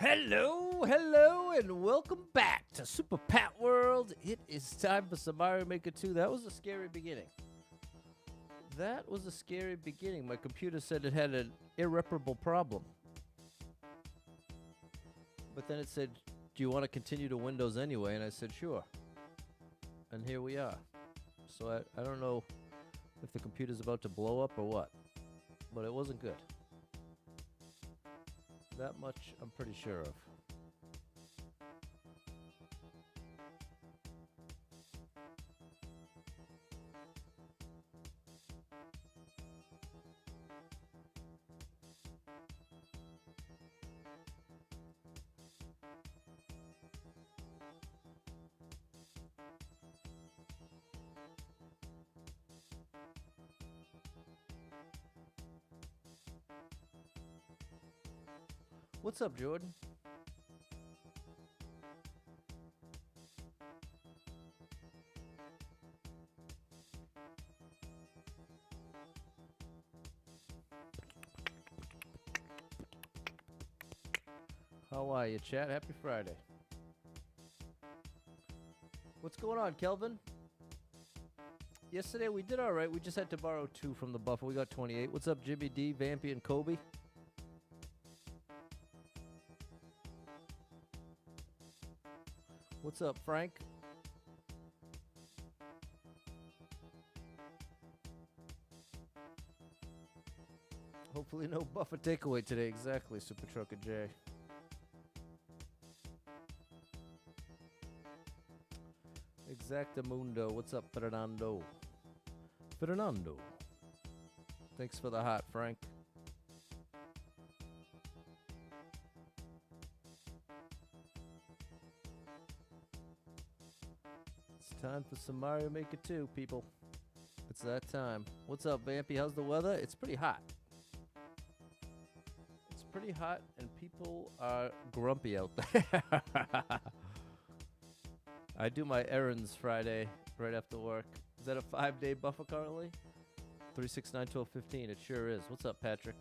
Hello, and welcome back to Super Pat World. It is time for some Mario Maker 2. That was a scary beginning. My computer said it had an irreparable problem. But then it said, do you want to continue to Windows anyway? And I said, sure. And here we are. So I don't know if the computer's about to blow up or what. But it wasn't good. That much I'm pretty sure of. What's up, Jordan? How are you, chat? Happy Friday. What's going on, Kelvin? Yesterday we did all right. We just had to borrow 2 from the buffer. We got 28. What's up, Jimmy D, Vampy, and Kobe? What's up, Frank? Hopefully no buffer takeaway today. Exactly, Super Trucker J. Exactamundo. What's up, Fernando? Thanks for the heart, Frank. Time for some Mario Maker 2, people. It's that time. What's up, Vampy? How's the weather? It's pretty hot. It's pretty hot, and people are grumpy out there. I do my errands Friday right after work. Is that a 5-day buffer currently? 369-1215. It sure is. What's up, Patrick?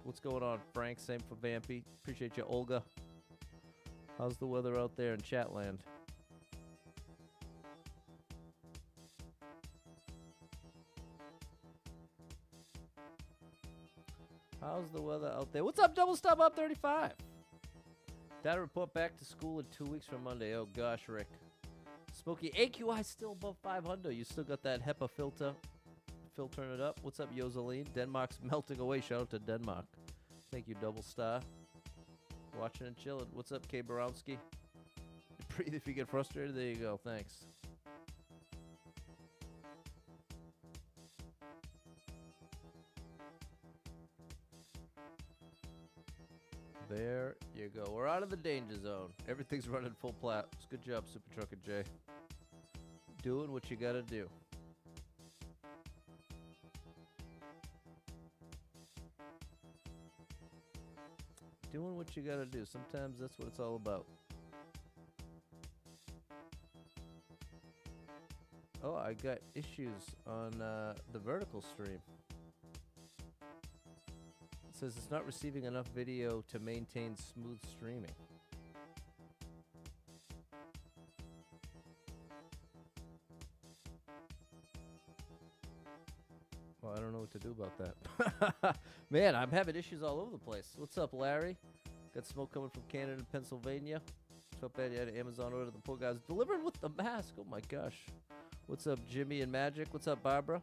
What's going on, Frank? Same for Vampy. Appreciate you, Olga. How's the weather out there in Chatland? How's the weather out there? What's up, Double Stop Up 35? Data report back to school in 2 weeks from Monday. Oh, gosh, Rick. Smokey, AQI still above 500. You still got that HEPA filter. Filtering it up. What's up, Yoseline? Denmark's melting away. Shout out to Denmark. Thank you, Double Star. Watching and chilling. What's up, K. Borowski? Breathe if you get frustrated. There you go. Thanks. There you go. We're out of the danger zone. Everything's running full plat. Good job, Super Trucker J. Doing what you gotta do. Doing what you gotta do. Sometimes that's what it's all about. Oh, I got issues on the vertical stream. It says it's not receiving enough video to maintain smooth streaming. Well, I don't know what to do about that. Man, I'm having issues all over the place. What's up, Larry? Got smoke coming from Canada and Pennsylvania. So bad you had an Amazon order. The poor guy's delivered with the mask. Oh my gosh. What's up, Jimmy and Magic? What's up, Barbara?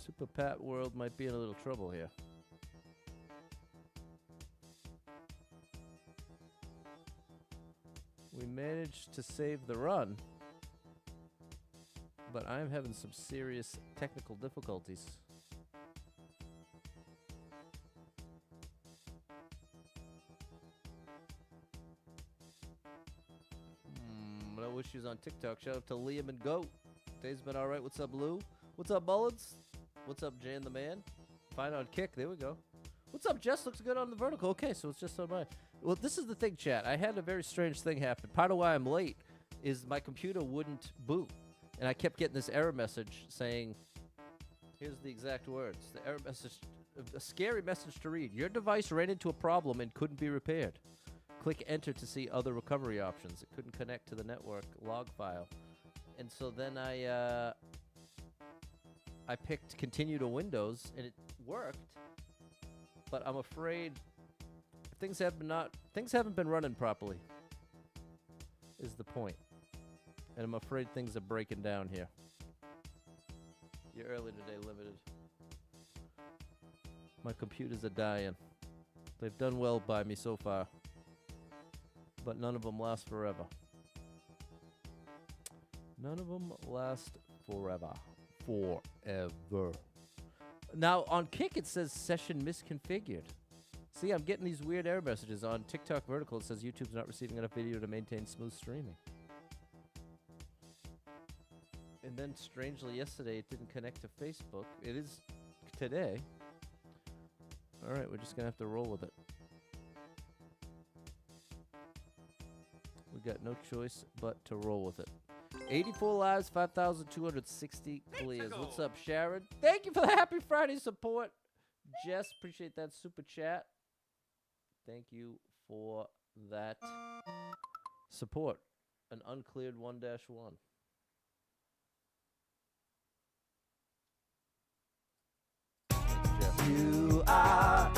Super Pat World might be in a little trouble here. We managed to save the run, but I'm having some serious technical difficulties. No issues on TikTok. Shout out to Liam and Goat. Day's been alright. What's up, Lou? What's up, Mullins? What's up, Jay and the Man? Fine on kick. There we go. What's up, Jess? Looks good on the vertical. Okay, so it's just on mine. Well, this is the thing, chat. I had a very strange thing happen. Part of why I'm late is my computer wouldn't boot. And I kept getting this error message saying Here's the exact words. The error message, a scary message to read. Your device ran into a problem and couldn't be repaired. Click enter to see other recovery options. It couldn't connect to the network log file. And so then I picked continue to Windows and it worked. But I'm afraid things haven't been running properly. Is the point. And I'm afraid things are breaking down here. You're early today, limited. My computers are dying. They've done well by me so far. But none of them last forever. None of them last forever. Forever. Now, on Kick, it says session misconfigured. See, I'm getting these weird error messages. On TikTok Vertical, it says YouTube's not receiving enough video to maintain smooth streaming. And then, strangely, yesterday, it didn't connect to Facebook. It is today. All right, we're just going to have to roll with it. We got no choice but to roll with it. 84 lives, 5,260 clears. What's up, Sharon? Thank you for the Happy Friday support. Jess, appreciate that super chat. Thank you for that support. An uncleared 1-1. You are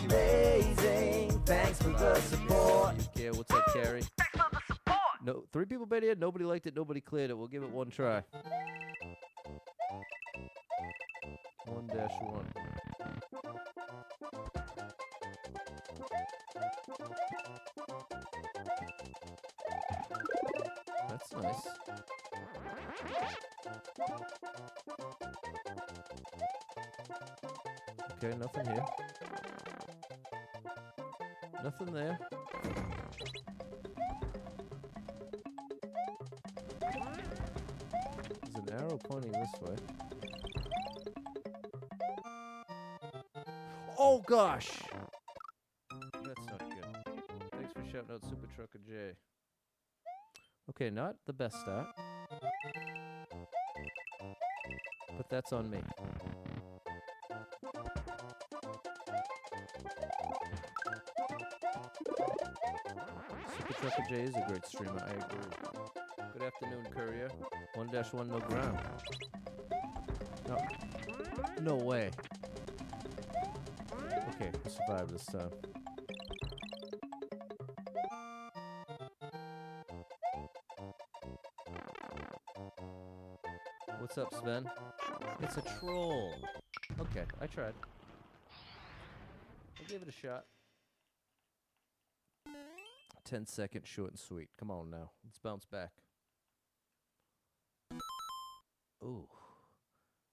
amazing. Thanks for the support. Yeah, what's up, Carrie? Thanks for the support. No, 3 people been here. Nobody liked it. Nobody cleared it. We'll give it one try. 1-1. That's nice. Okay, nothing here. Nothing there. There's an arrow pointing this way. Oh gosh! That's not good. Thanks for shouting out Super Trucker J. Okay, not the best start. But that's on me. Super Trucker J is a great streamer, I agree. Good afternoon, Courier. 1-1, no ground. No. No way. Okay, we survived this time. What's up, Sven? It's a troll. Okay, I tried. I gave it a shot. 10-second, short and sweet. Come on now. Let's bounce back. Ooh.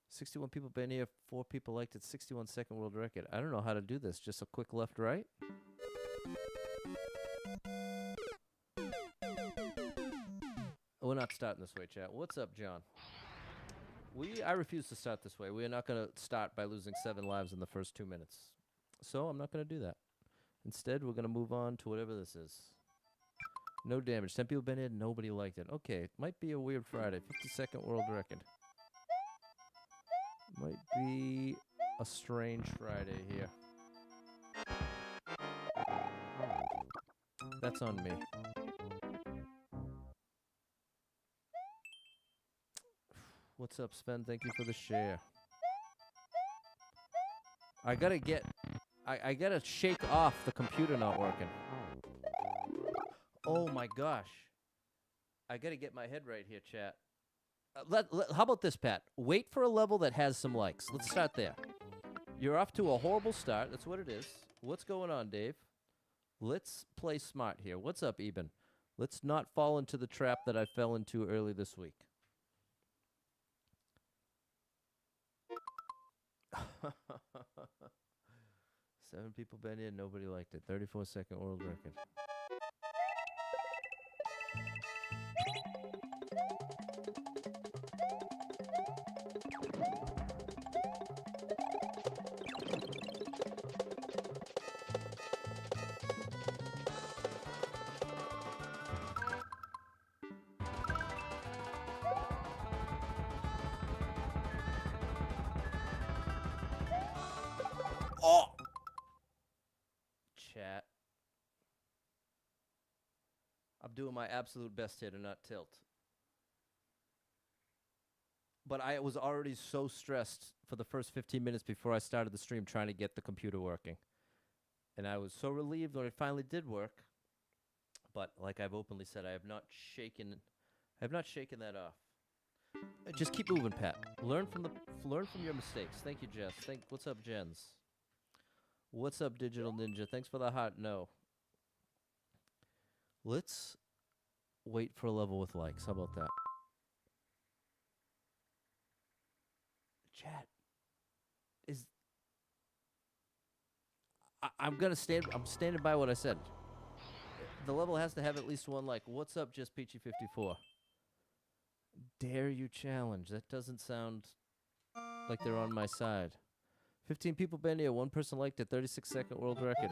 61 people been here. 4 people liked it. 61-second world record. I don't know how to do this. Just a quick left, right? We're not starting this way, chat. What's up, John? I refuse to start this way. We are not going to start by losing 7 lives in the first 2 minutes. So I'm not going to do that. Instead, we're going to move on to whatever this is. No damage. 10 people been in. Nobody liked it. Okay, it might be a weird Friday. 52nd world record. Might be a strange Friday here. That's on me. What's up, Sven? Thank you for the share. I gotta shake off the computer not working. Oh my gosh. I gotta get my head right here, chat. How about this, Pat? Wait for a level that has some likes. Let's start there. You're off to a horrible start. That's what it is. What's going on, Dave? Let's play smart here. What's up, Eben? Let's not fall into the trap that I fell into early this week. 7 people been in, nobody liked it. 34-second world record. Oh! Chat. I'm doing my absolute best here to not tilt. But I was already so stressed for the first 15 minutes before I started the stream trying to get the computer working. And I was so relieved when it finally did work. But like I've openly said, I have not shaken that off. Just keep moving, Pat. Learn from your mistakes. Thank you, Jess. What's up, Jens? What's up, Digital Ninja? Thanks for the heart. No. Let's wait for a level with likes. How about that? Chat. I'm standing by what I said. The level has to have at least one like. What's up, Just Peachy 54? Dare you challenge? That doesn't sound like they're on my side. 15 people been here. One person liked it. 36-second world record.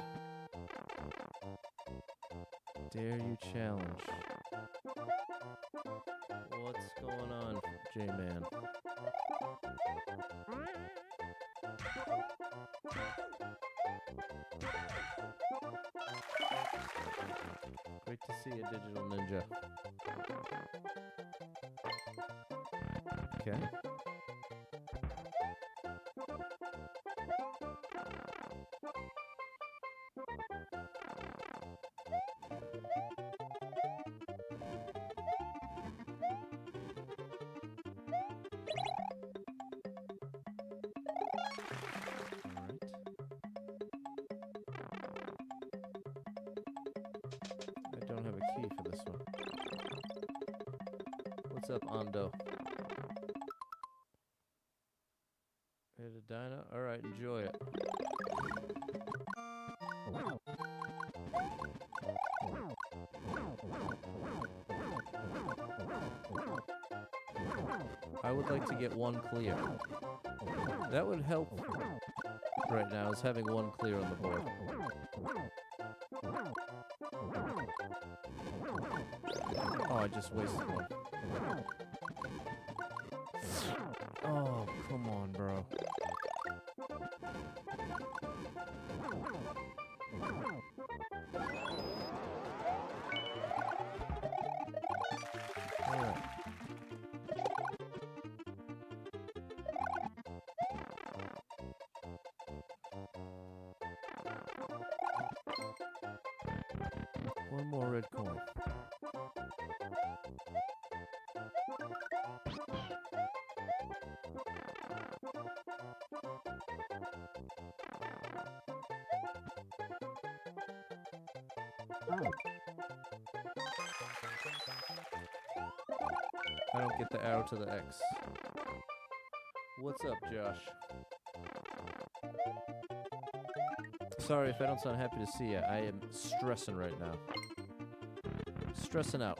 Dare you challenge? What's going on, J-Man? Great to see you, Digital Ninja. Okay. I don't have a key for this one. What's up, Ando? Hit a dino? Alright, enjoy it. I would like to get one clear. That would help right now, is having one clear on the board. Oh, I just wasted one. Oh, come on, bro. Alright. One more red coin. I don't get the arrow to the X. What's up, Josh? Sorry if I don't sound happy to see you. I am stressing right now. Stressing out.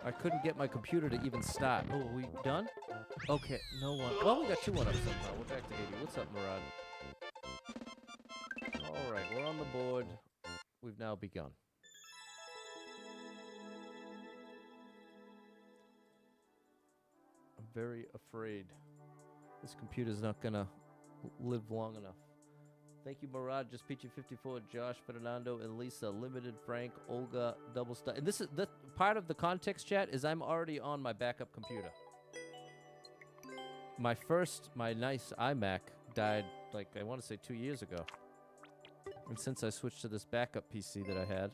I couldn't get my computer to even start. Oh, are we done? Okay, no one. Well, we got 2 1-ups somehow. We're back to 80. What's up, Murad? Alright, we're on the board. We've now begun. I'm very afraid this computer's not gonna live long enough. Thank you, Murad, Just Peachy 54, Josh, Fernando, and Lisa, Limited, Frank, Olga, Double Star. And this is the part of the context chat is I'm already on my backup computer. My nice iMac died, like, I want to say 2 years ago. And since I switched to this backup PC that I had,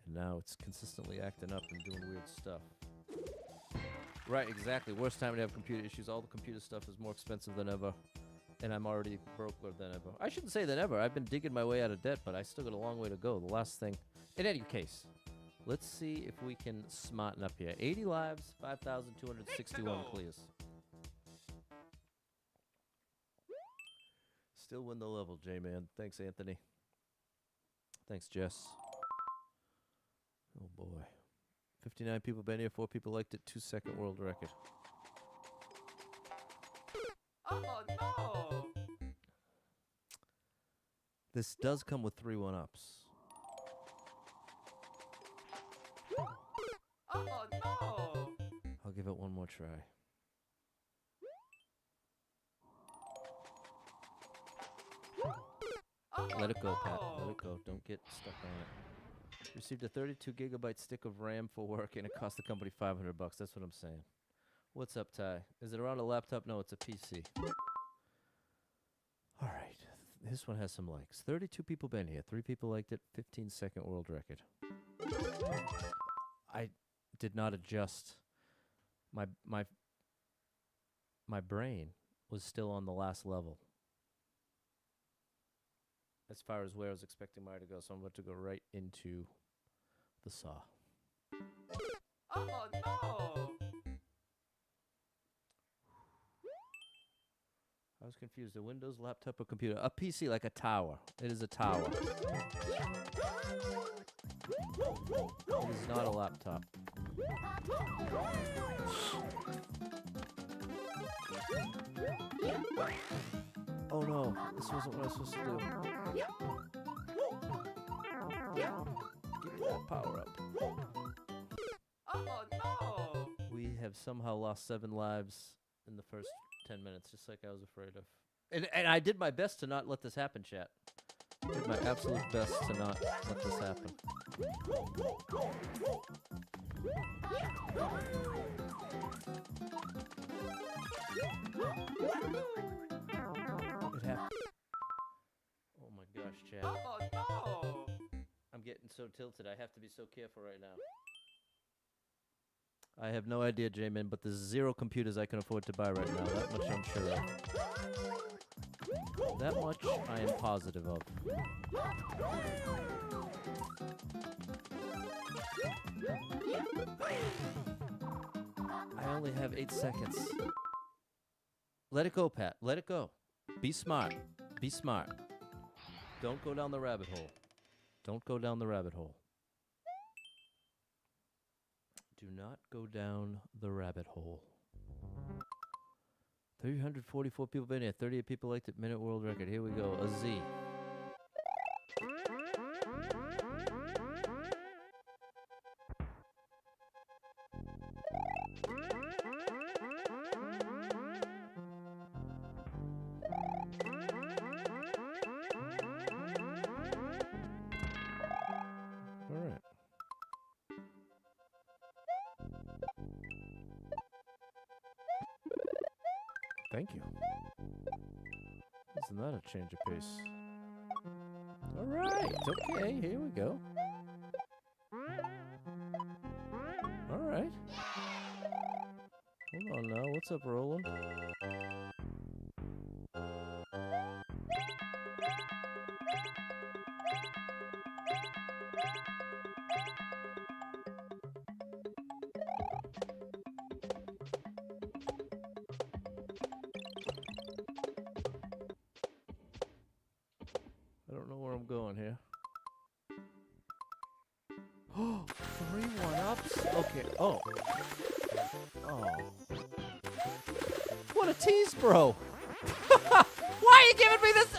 and now it's consistently acting up and doing weird stuff. Right, exactly. Worst time to have computer issues. All the computer stuff is more expensive than ever. And I'm already broker than ever. I shouldn't say than ever. I've been digging my way out of debt, but I still got a long way to go. The last thing. In any case, let's see if we can smarten up here. 80 lives, 5,261 clears. Still win the level, J-Man. Thanks, Anthony. Thanks, Jess. Oh, boy. 59 people been here, 4 people liked it, 2-second world record. Oh, no! This does come with 3 1-ups. Oh, no! I'll give it one more try. Let it go, Pat. Let no. it go. Don't get stuck on it. Received a 32 gigabyte stick of RAM for work, and it cost the company $500. That's what I'm saying. What's up, Ty? Is it around a laptop? No, it's a PC. All right. This one has some likes. 32 people been here. 3 people liked it. 15-second world record. I did not adjust. My brain was still on the last level as far as where I was expecting mine to go, so I'm about to go right into the saw. Oh no. I was confused. A Windows laptop or computer? A PC, like a tower. It is a tower. It is not a laptop. Oh no, this wasn't what I was supposed to do. Give me that power up. Oh no. We have somehow lost 7 lives in the first 10 minutes, just like I was afraid of. And I did my best to not let this happen, chat. Did my absolute best to not let this happen. It happened. Oh my gosh, chat. Oh no. I'm getting so tilted. I have to be so careful right now. I have no idea, J-Man, but there's 0 computers I can afford to buy right now. That much I'm sure of. That much I am positive of. I only have 8 seconds. Let it go, Pat. Let it go. Be smart. Be smart. Don't go down the rabbit hole. Don't go down the rabbit hole. Do not go down the rabbit hole. 344 people been here. 38 people liked it. Minute world record. Here we go. A Z. All right. Thank you. Isn't that a change of pace? All right. Okay. Here we go. All right. Hold on now. What's up, Roland? I don't know where I'm going here. Oh, 3 1-ups? Okay. Oh. Oh. What a tease, bro. Why are you giving me this?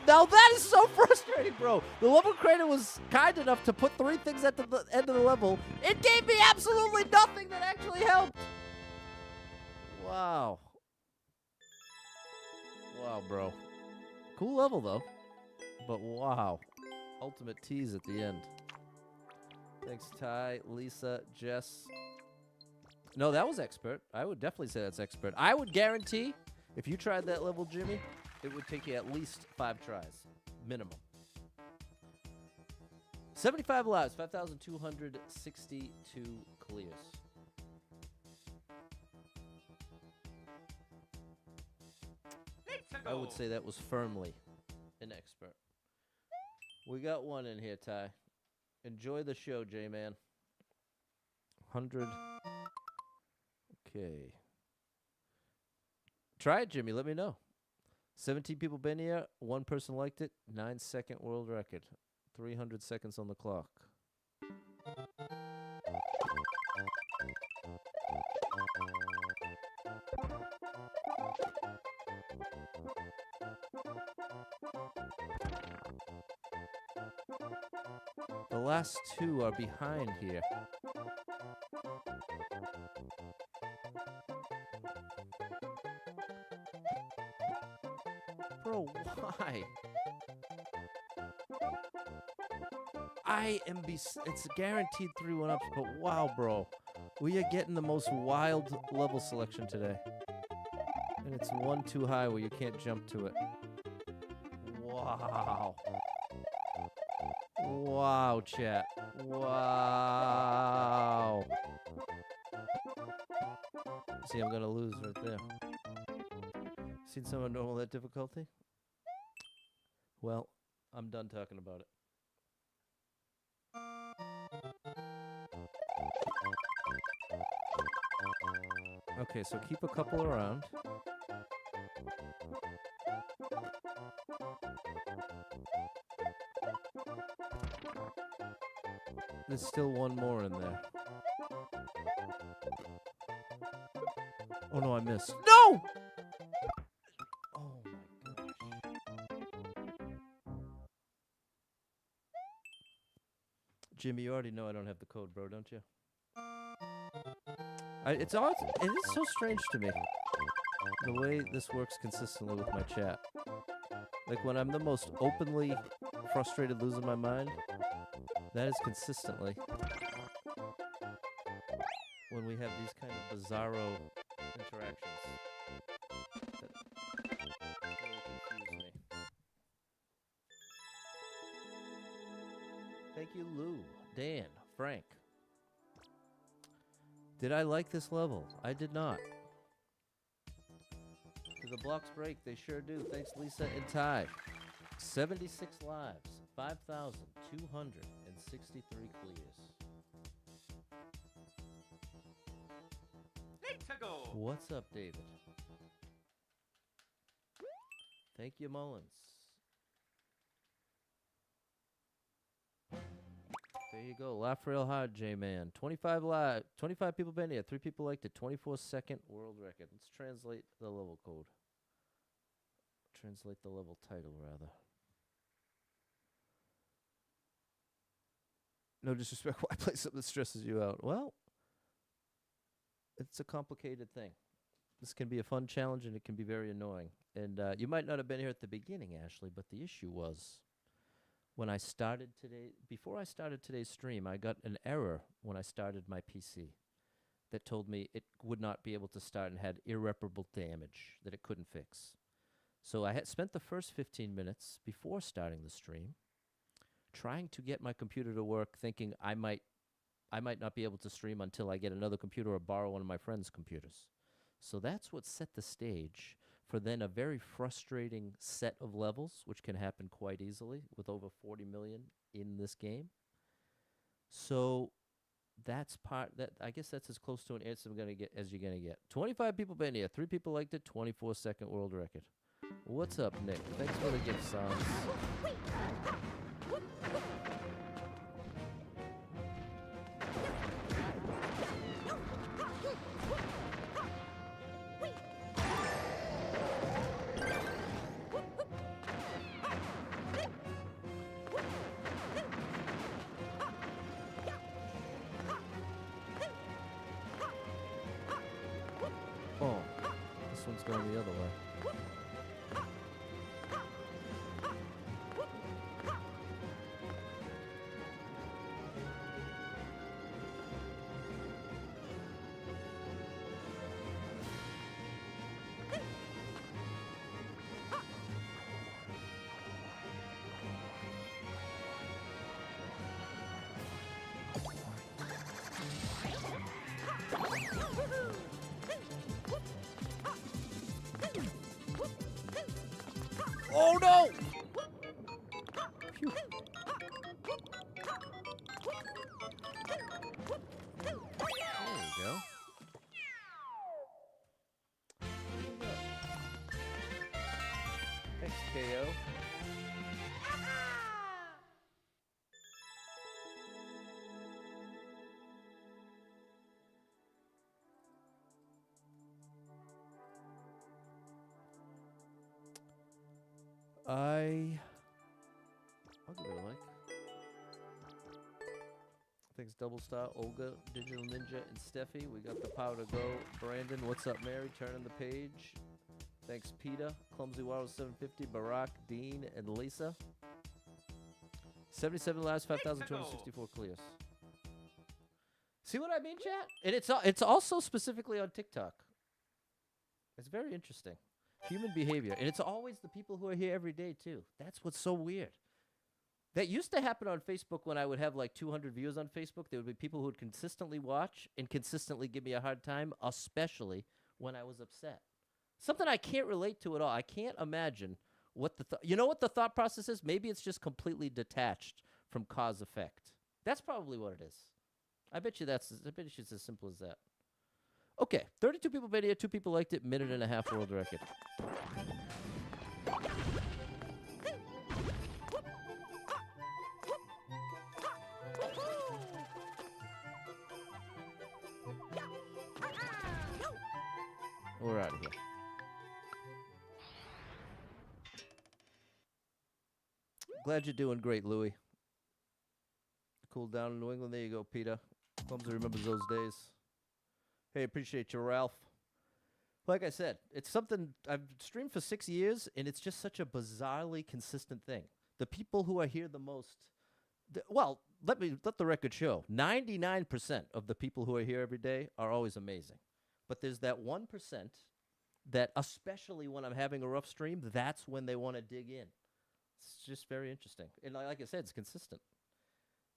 Now that is so frustrating, bro. The level creator was kind enough to put 3 things at the end of the level. It gave me absolutely nothing that actually helped. Wow. Wow, bro. Cool level, though. But wow. Ultimate tease at the end. Thanks, Ty, Lisa, Jess. No, that was expert. I would definitely say that's expert. I would guarantee if you tried that level, Jimmy, it would take you at least 5 tries. Minimum. 75 lives, 5,262 clears. I would say that was firmly an expert. We got one in here, Ty. Enjoy the show, J-Man. 100. Okay. Try it, Jimmy. Let me know. 17 people been here. 1 person liked it. 9-second world record. 300 seconds on the clock. The last 2 are behind here. Bro, why? it's guaranteed 3 1-ups, but wow, bro. We are getting the most wild level selection today. And it's one too high where you can't jump to it. Wow. Wow, chat. Wow. See, I'm gonna lose right there. Seen someone normal that difficulty? Well, I'm done talking about it. Okay, so keep a couple around. There's still one more in there. Oh no, I missed. No! Oh my gosh. Jimmy, you already know I don't have the code, bro, don't you? It is so strange to me, the way this works consistently with my chat. Like, when I'm the most openly frustrated, losing my mind, that is consistently when we have these kind of bizarro interactions that really confuse me. Thank you, Lou, Dan, Frank. Did I like this level? I did not. Do the blocks break? They sure do. Thanks, Lisa and Ty. 76 lives, 5,263 clears. Let's go. What's up, David? Thank you, Mullins. There you go. Laugh real hard, J-Man. 25 live. 25 people been here. 3 people liked it. 24-second world record. Let's translate the level code. Translate the level title, rather. No disrespect. Why play something that stresses you out? Well, it's a complicated thing. This can be a fun challenge, and it can be very annoying. And you might not have been here at the beginning, Ashley, but the issue was when I started today, before I started today's stream, I got an error when I started my PC that told me it would not be able to start and had irreparable damage that it couldn't fix. So I had spent the first 15 minutes before starting the stream trying to get my computer to work, thinking I might not be able to stream until I get another computer or borrow one of my friend's computers. So that's what set the stage for then a very frustrating set of levels, which can happen quite easily with over 40 million in this game. So that's I guess that's as close to an answer as you're gonna get. 25 people been here, 3 people liked it, 24-second world record. What's up, Nick? Thanks for the gift songs. Oh, this one's going the other way. Oh no! Phew. There we go. Thanks, KO. I'll give it a like. Thanks, Double Star, Olga, Digital Ninja, and Steffi. We got the power to go. Brandon, what's up, Mary? Turning the page. Thanks, Peter, Clumsy Waddle 750, Barack, Dean, and Lisa. 77 lives, 5,264 clears. See what I mean, chat? And it's also specifically on TikTok. It's very interesting. Human behavior. And it's always the people who are here every day, too. That's what's so weird. That used to happen on Facebook when I would have like 200 views on Facebook. There would be people who would consistently watch and consistently give me a hard time, especially when I was upset. Something I can't relate to at all. I can't imagine what you know what the thought process is? Maybe it's just completely detached from cause effect. That's probably what it is. I bet you it's as simple as that. Okay, 32 people made it, 2 people liked it, minute and a half world record. We're out of here. Glad you're doing great, Louie. Cool down in New England. There you go, Peter. Clumsy remembers those days. Hey, appreciate you, Ralph. Like I said, it's something I've streamed for 6 years, and it's just such a bizarrely consistent thing. The people who are here the most, well, let the record show. 99% of the people who are here every day are always amazing. But there's that 1% that, especially when I'm having a rough stream, that's when they want to dig in. It's just very interesting. And like I said, it's consistent.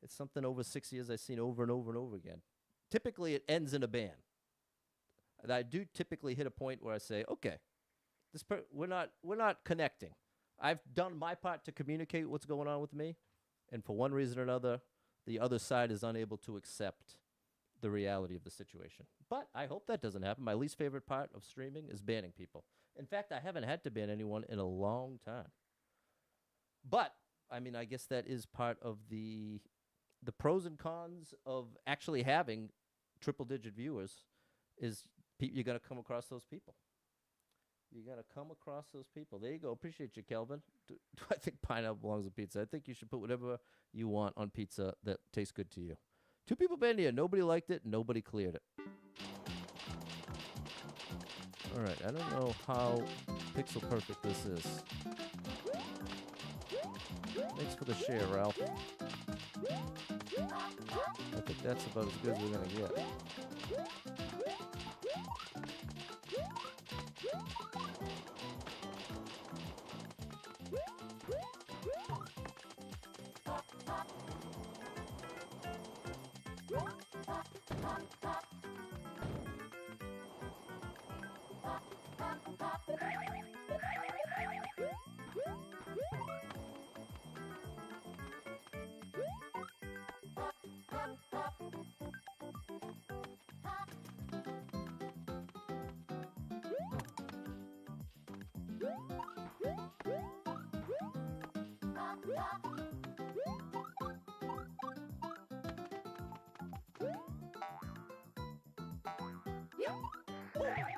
It's something over 6 years I've seen over and over and over again. Typically, it ends in a ban. And I do typically hit a point where I say, okay, we're not connecting. I've done my part to communicate what's going on with me, and for one reason or another, the other side is unable to accept the reality of the situation. But I hope that doesn't happen. My least favorite part of streaming is banning people. In fact, I haven't had to ban anyone in a long time. But, I mean, I guess that is part of the pros and cons of actually having triple-digit viewers is you're going to come across those people. You're going to come across those people. There you go. Appreciate you, Kelvin. Do I think pineapple belongs on pizza? I think you should put whatever you want on pizza that tastes good to you. 2 people banned here. Nobody liked it. Nobody cleared it. All right. I don't know how pixel perfect this is. Thanks for the share, Ralph. I think that's about as good as we're going to get.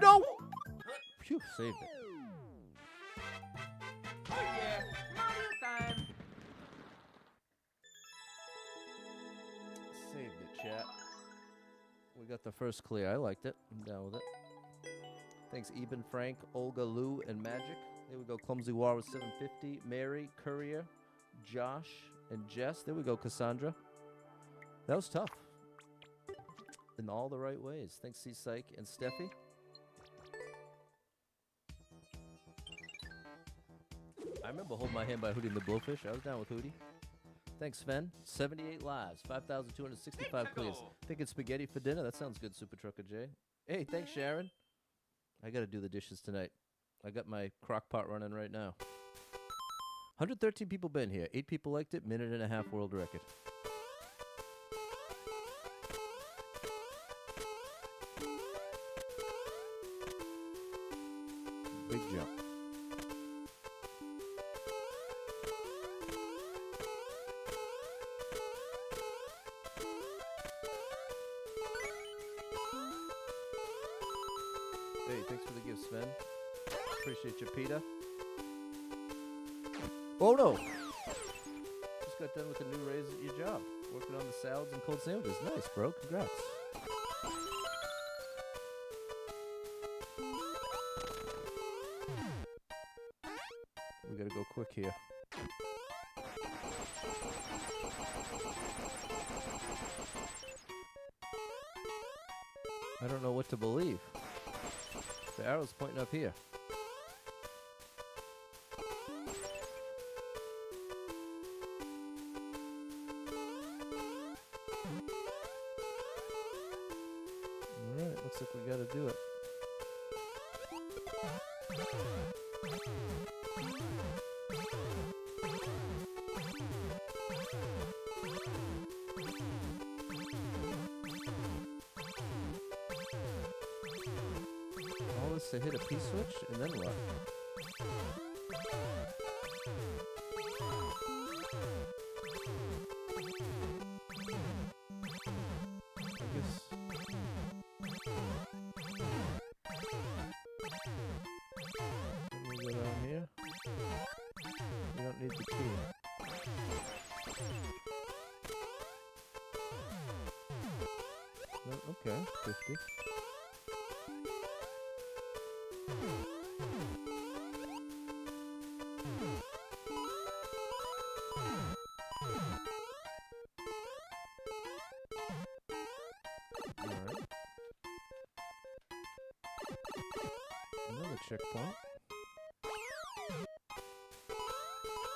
No! Phew, saved it. Oh yeah, Mario time. Saved it, chat. We got the first clear. I liked it. I'm down with it. Thanks, Eben, Frank, Olga, Lou, and Magic. There we go. Clumsy War with 750. Mary, Courier, Josh, and Jess. There we go, Cassandra. That was tough. In all the right ways. Thanks, C. Psych and Steffi. I remember holding my hand by Hootie and the Blowfish. I was down with Hootie. Thanks, Sven. 78 lives. 5,265 clears. Thinking spaghetti for dinner? That sounds good, Super Trucker J. Hey, thanks, Sharon. I got to do the dishes tonight. I got my crock pot running right now. 113 people been here. 8 people liked it. Minute and a half world record. Big jump. Hey, thanks for the gift, Sven. Appreciate you, Peter. Oh no! Just got done with a new raise at your job. Working on the salads and cold sandwiches. Nice, bro. Congrats. We gotta go quick here. I don't know what to believe. The arrow's pointing up here. Alright, looks like we gotta do it. All this to hit a P-switch, and then what? I guess... Let me go down here. We don't need the key. Oh, okay, 50. Alright. Another checkpoint.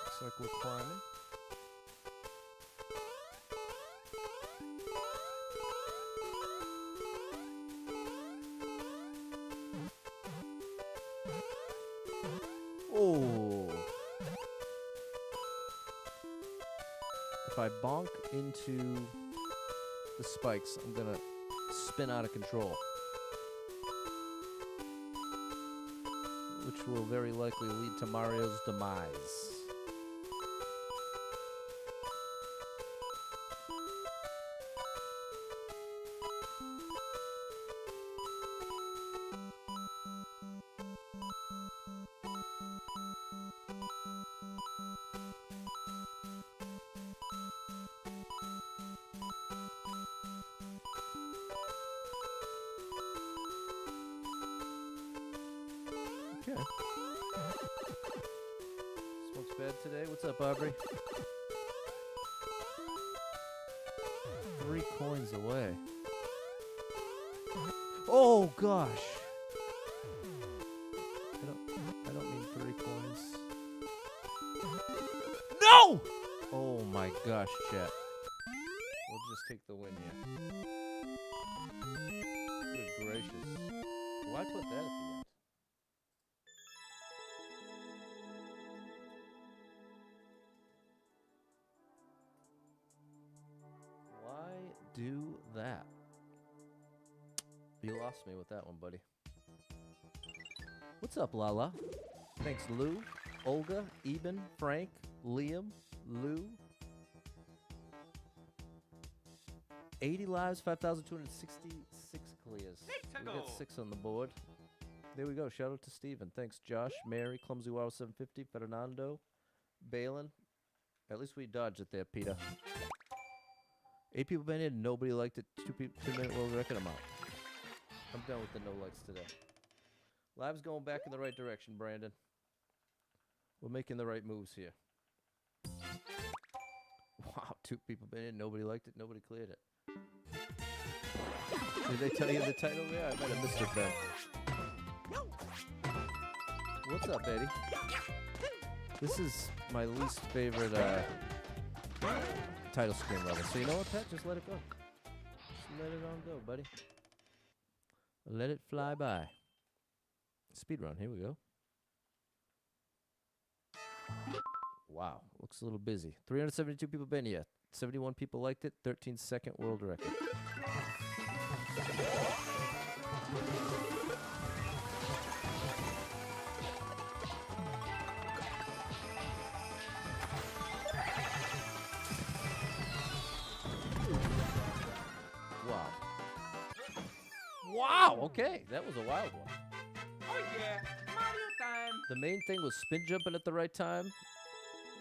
Looks like we're climbing. Oh! If I bonk into the spikes, I'm gonna spin out of control. Which will very likely lead to Mario's demise. Okay. Smoke's bad today. What's up, Aubrey? 3 coins away. Oh gosh. I don't mean 3 coins. No! Oh my gosh, chat. We'll just take the win here. Good gracious. Why put that at the end? Do that. You lost me with that one, buddy. What's up, Lala? Thanks, Lou, Olga, Eben, Frank, Liam, Lou. 80 lives, 5,266 clears. We got 6 on the board. There we go. Shout out to Steven. Thanks, Josh, Mary, Clumsy Wow 750, Fernando, Balin. At least we dodged it there, Peter. 8 people been in, nobody liked it. 2-minute world record, I'm out. I'm done with the no likes today. Live's going back in the right direction, Brandon. We're making the right moves here. Wow, 2 people been in, nobody liked it, nobody cleared it. Did they tell you the title there? I might have missed it then. What's up, Eddie? This is my least favorite, title screen level. So you know what, Pat? Just let it go. Just let it on go, buddy. Let it fly by. Speedrun. Here we go. Wow. Looks a little busy. 372 people been here. 71 people liked it. 13-second world record. Wow, okay. That was a wild one. Oh yeah, Mario time. The main thing was spin jumping at the right time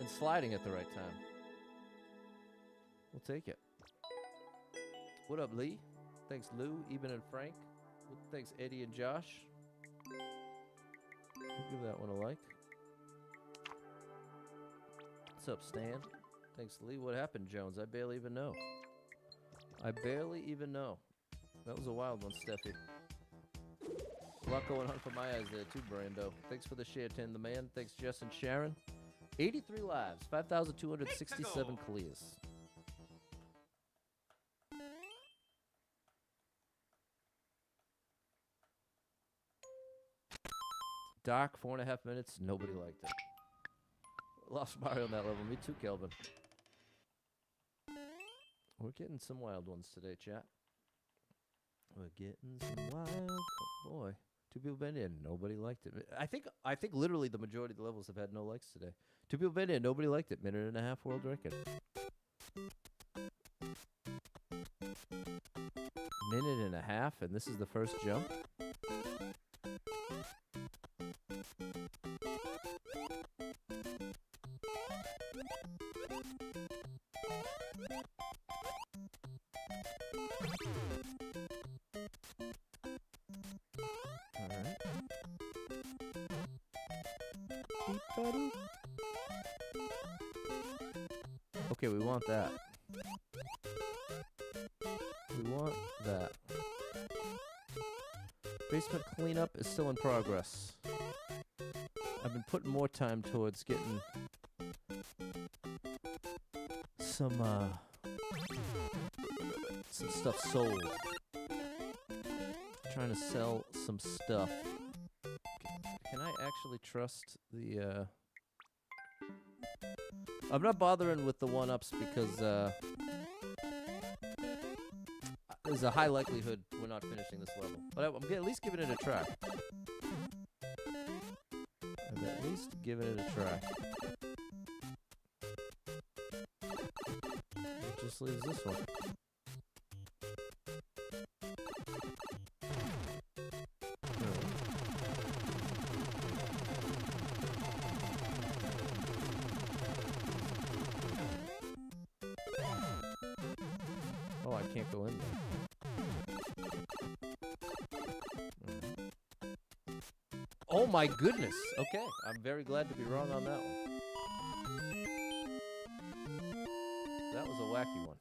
and sliding at the right time. We'll take it. What up, Lee? Thanks, Lou, Eben, and Frank. Thanks, Eddie and Josh. I'll give that one a like. What's up, Stan? Thanks, Lee. What happened, Jones? I barely even know. I barely even know. That was a wild one, Steffi. A lot going on for my eyes there, too, Brando. Thanks for the share, Tin the Man. Thanks, Jess and Sharon. 83 lives, 5,267 clears. Dark, 4.5 minutes. Nobody liked it. Lost Mario on that level. Me too, Kelvin. We're getting some wild ones today, chat. We're getting some wild. Oh boy, 2 people been in. Nobody liked it. I think literally the majority of the levels have had no likes today. 2 people been in. Nobody liked it. 1.5 world record. 1.5 and this is the first jump. Okay, we want that. We want that. Basement cleanup is still in progress. I've been putting more time towards getting some stuff sold. Trying to sell some stuff. Can I actually trust the I'm not bothering with the 1-ups because there's a high likelihood we're not finishing this level. But I'm at least giving it a try. I'm at least giving it a try. It just leaves this one. Oh, I can't go in there. Oh my goodness. Okay, I'm very glad to be wrong on that one. That was a wacky one.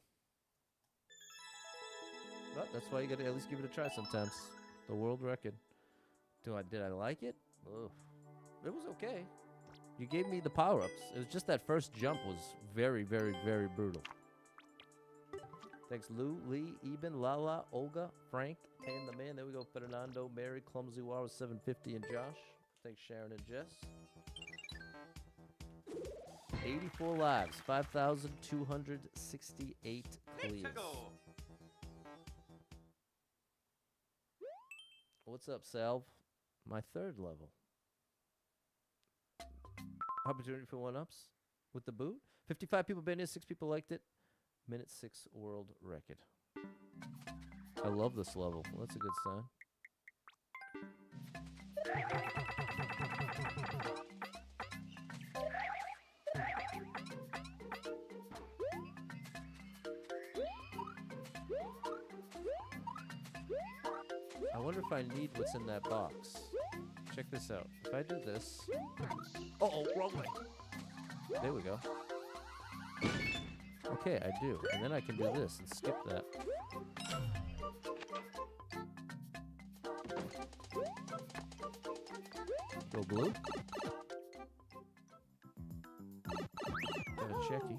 But that's why you gotta at least give it a try sometimes. The world record. Did I like it? Ugh. It was okay. You gave me the power-ups. It was just that first jump was very, very, very brutal. Thanks, Lou, Lee, Eben, Lala, Olga, Frank, and the man. There we go. Fernando, Mary, Clumsy War, 750, and Josh. Thanks, Sharon and Jess. 84 lives, 5,268 clears. What's up, Salve? My 3rd level. Opportunity for 1-ups with the boot. 55 people been in, 6 people liked it. Minute 6 world record. I love this level. Well, that's a good sign. I wonder if I need what's in that box. Check this out. If I do this... Uh-oh, wrong way. There we go. Okay, I do. And then I can do this and skip that. Go blue. Got a checky.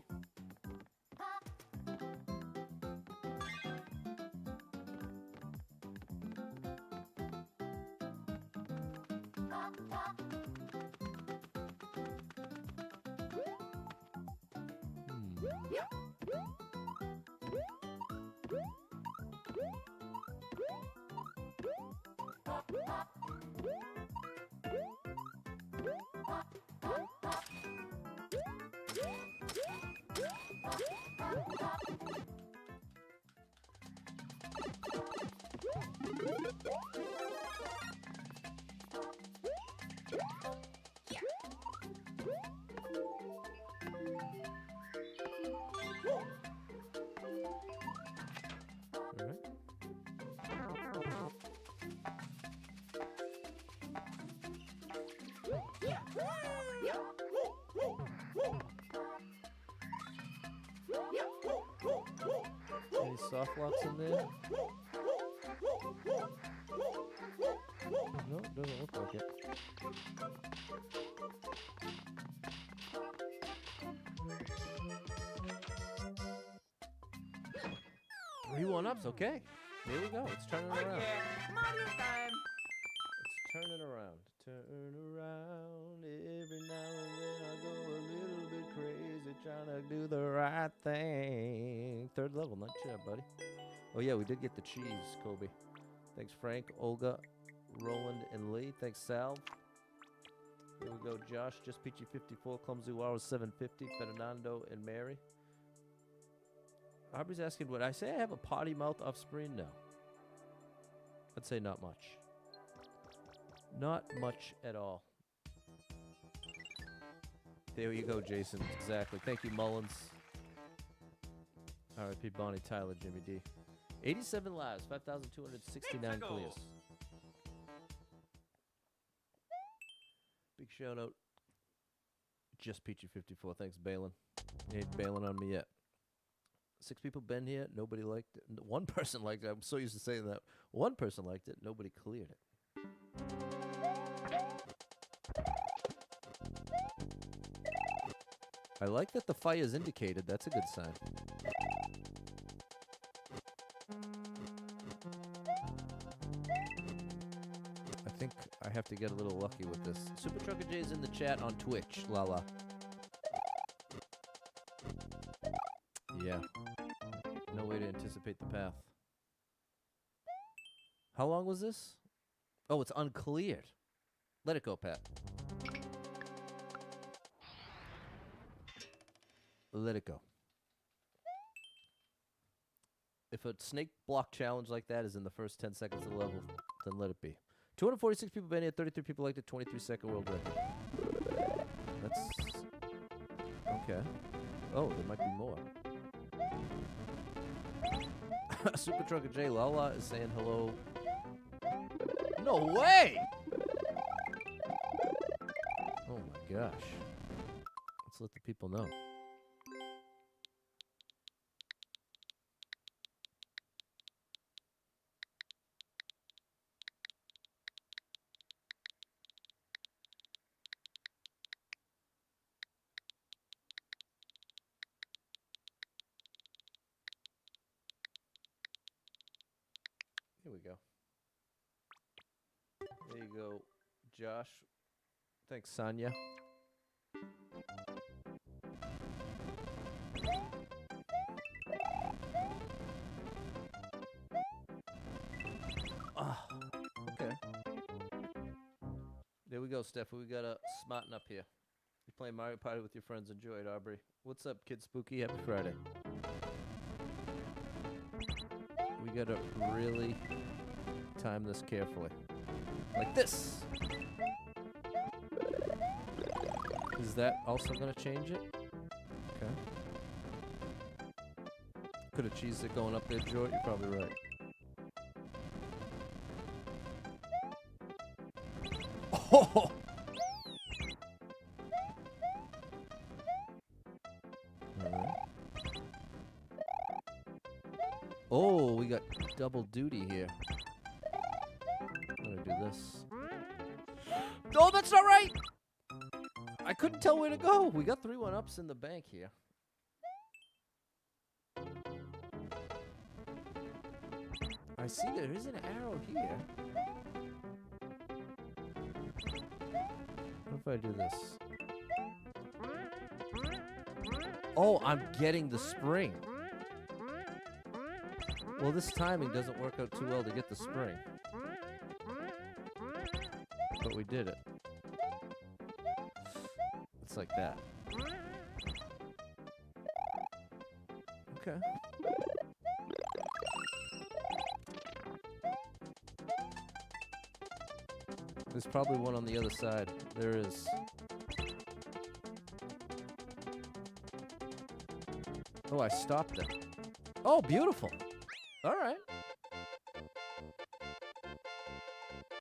Any soft locks in there? No, it doesn't look like it. Three one-ups, okay. Here we go. It's turning Oh around. yeah, Mario time. It's turning around. Turn around. Every now and then I go a little bit crazy trying to do the right thing. Third level, not bad, buddy. Oh yeah, we did get the cheese, Kobe. Thanks, Frank, Olga, Roland, and Lee. Thanks, Sal. Here we go, Josh, Just Peachy 54, Clumsy Wow 750, Fernando, and Mary. Aubrey's asking, would I say I have a potty mouth off screen? No. I'd say not much. Not much at all. There you go, Jason. Exactly. Thank you, Mullins. R.I.P. Bonnie, Tyler, Jimmy D. 87 lives, 5,269 clears. Big shout out. Just Peachy 54. Thanks, Balin. You ain't bailing on me yet. 6 people been here. Nobody liked it. One person liked it. I'm so used to saying that. One person liked it. Nobody cleared it. I like that the fire is indicated. That's a good sign. I think I have to get a little lucky with this. Super Trucker J is in the chat on Twitch. Lala. Yeah. No way to anticipate the path. How long was this? Oh, it's uncleared. Let it go, Pat. Let it go. If a snake block challenge like that is in the first 10 seconds of the level, then let it be. 246 people been here, 33 people liked it, 23-second world record. That's... okay. Oh, there might be more. Super Trucker J Lala is saying hello. No way! Oh my gosh. Let's let the people know. Here we go. There you go, Josh. Thanks, Sonia. Okay. There we go, Steph. We got a smarten up here. You're playing Mario Party with your friends. Enjoy it, Aubrey. What's up, Kid Spooky? Happy Friday. We gotta really time this carefully. Like this. Is that also gonna change it? Okay. Could have cheesed it going up there, Joy. You're probably right. Oh! Oh, we got double duty here. I'm gonna do this. Oh, that's not right! I couldn't tell where to go. We got 3 1-ups in the bank here. I see there is an arrow here. What if I do this? Oh, I'm getting the spring. Well, this timing doesn't work out too well to get the spring. But we did it. It's like that. Okay. There's probably one on the other side. There is. Oh, I stopped it. Oh, beautiful. All right.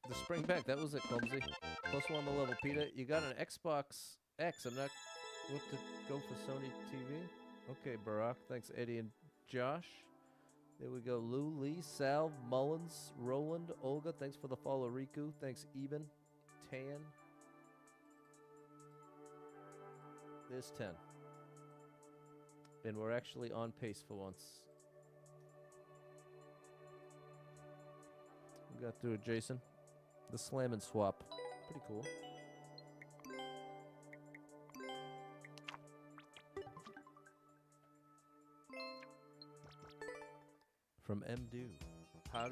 The spring back. That was it, Clumsy. +1 on the level, Peter. You got an Xbox X. I'm not... what to go for Sony TV? Okay, Barack. Thanks, Eddie and Josh. There we go. Lou, Lee, Sal, Mullins, Roland, Olga. Thanks for the follow, Riku. Thanks, Eben, Tan. There's 10. And we're actually on pace for once. We got through it, Jason. The slam and swap. Pretty cool. From M2. How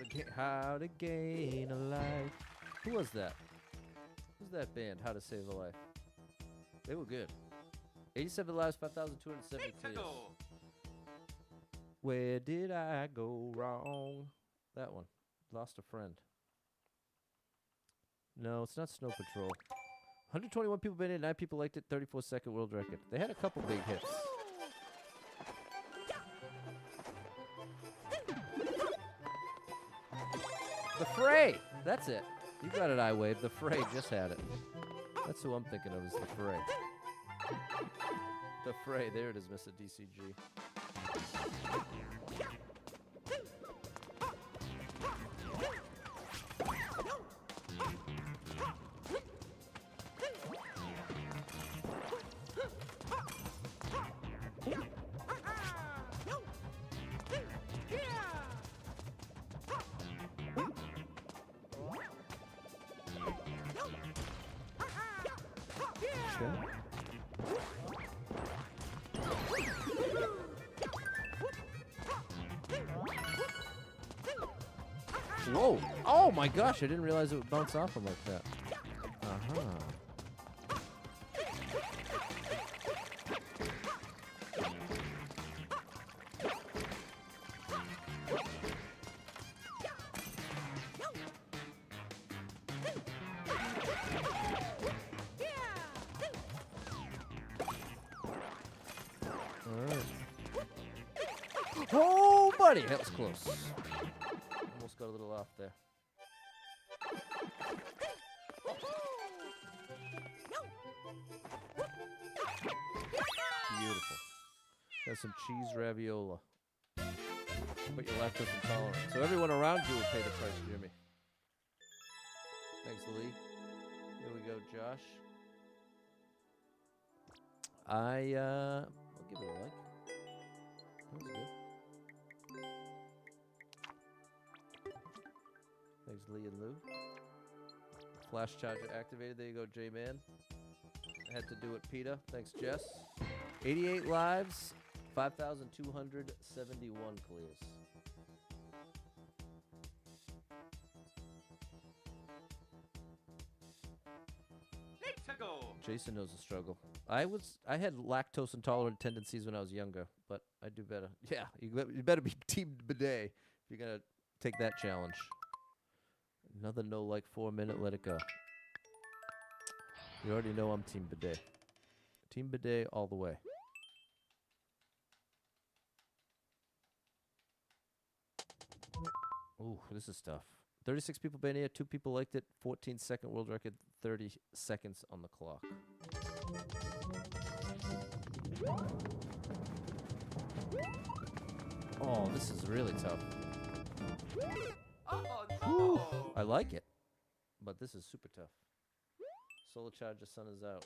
to gain a life. Who was that? Who's that band? How to Save a Life. They were good. 87 lives, 5,270 clears. Where did I go wrong? That one. Lost a friend. No, it's not Snow Patrol. 121 people been in, 9 people liked it, 34-second world record. They had a couple big hits. The Fray! That's it. You got it, I Wave. The Fray just had it. That's who I'm thinking of, is The Fray. The Fray. There it is, Mr. DCG. Whoa! Oh my gosh, I didn't realize it would bounce off him like that. Alright. Oh, buddy! That was close. Almost got a little off there. Beautiful. Got some cheese raviola. But you're lactose intolerant. So everyone around you will pay the price, Jimmy. Thanks, Lee. Here we go, Josh. I'll give it a like. That was good. Thanks, Lee and Lou. Flash charger activated. There you go, J-Man. I had to do it, PETA. Thanks, Jess. 88 lives, 5,271 clears. Let's go. Jason knows the struggle. I had lactose intolerant tendencies when I was younger, but I do better. Yeah, you better be Team Bidet if you're gonna take that challenge. Another no like 4 minute, let it go. You already know I'm Team Bidet. Team Bidet all the way. Ooh, this is tough. 36 people been here, 2 people liked it, 14-second world record, 30 seconds on the clock. Oh, this is really tough. Oh no. Whew, I like it, but this is super tough. Solar Charger Sun is out.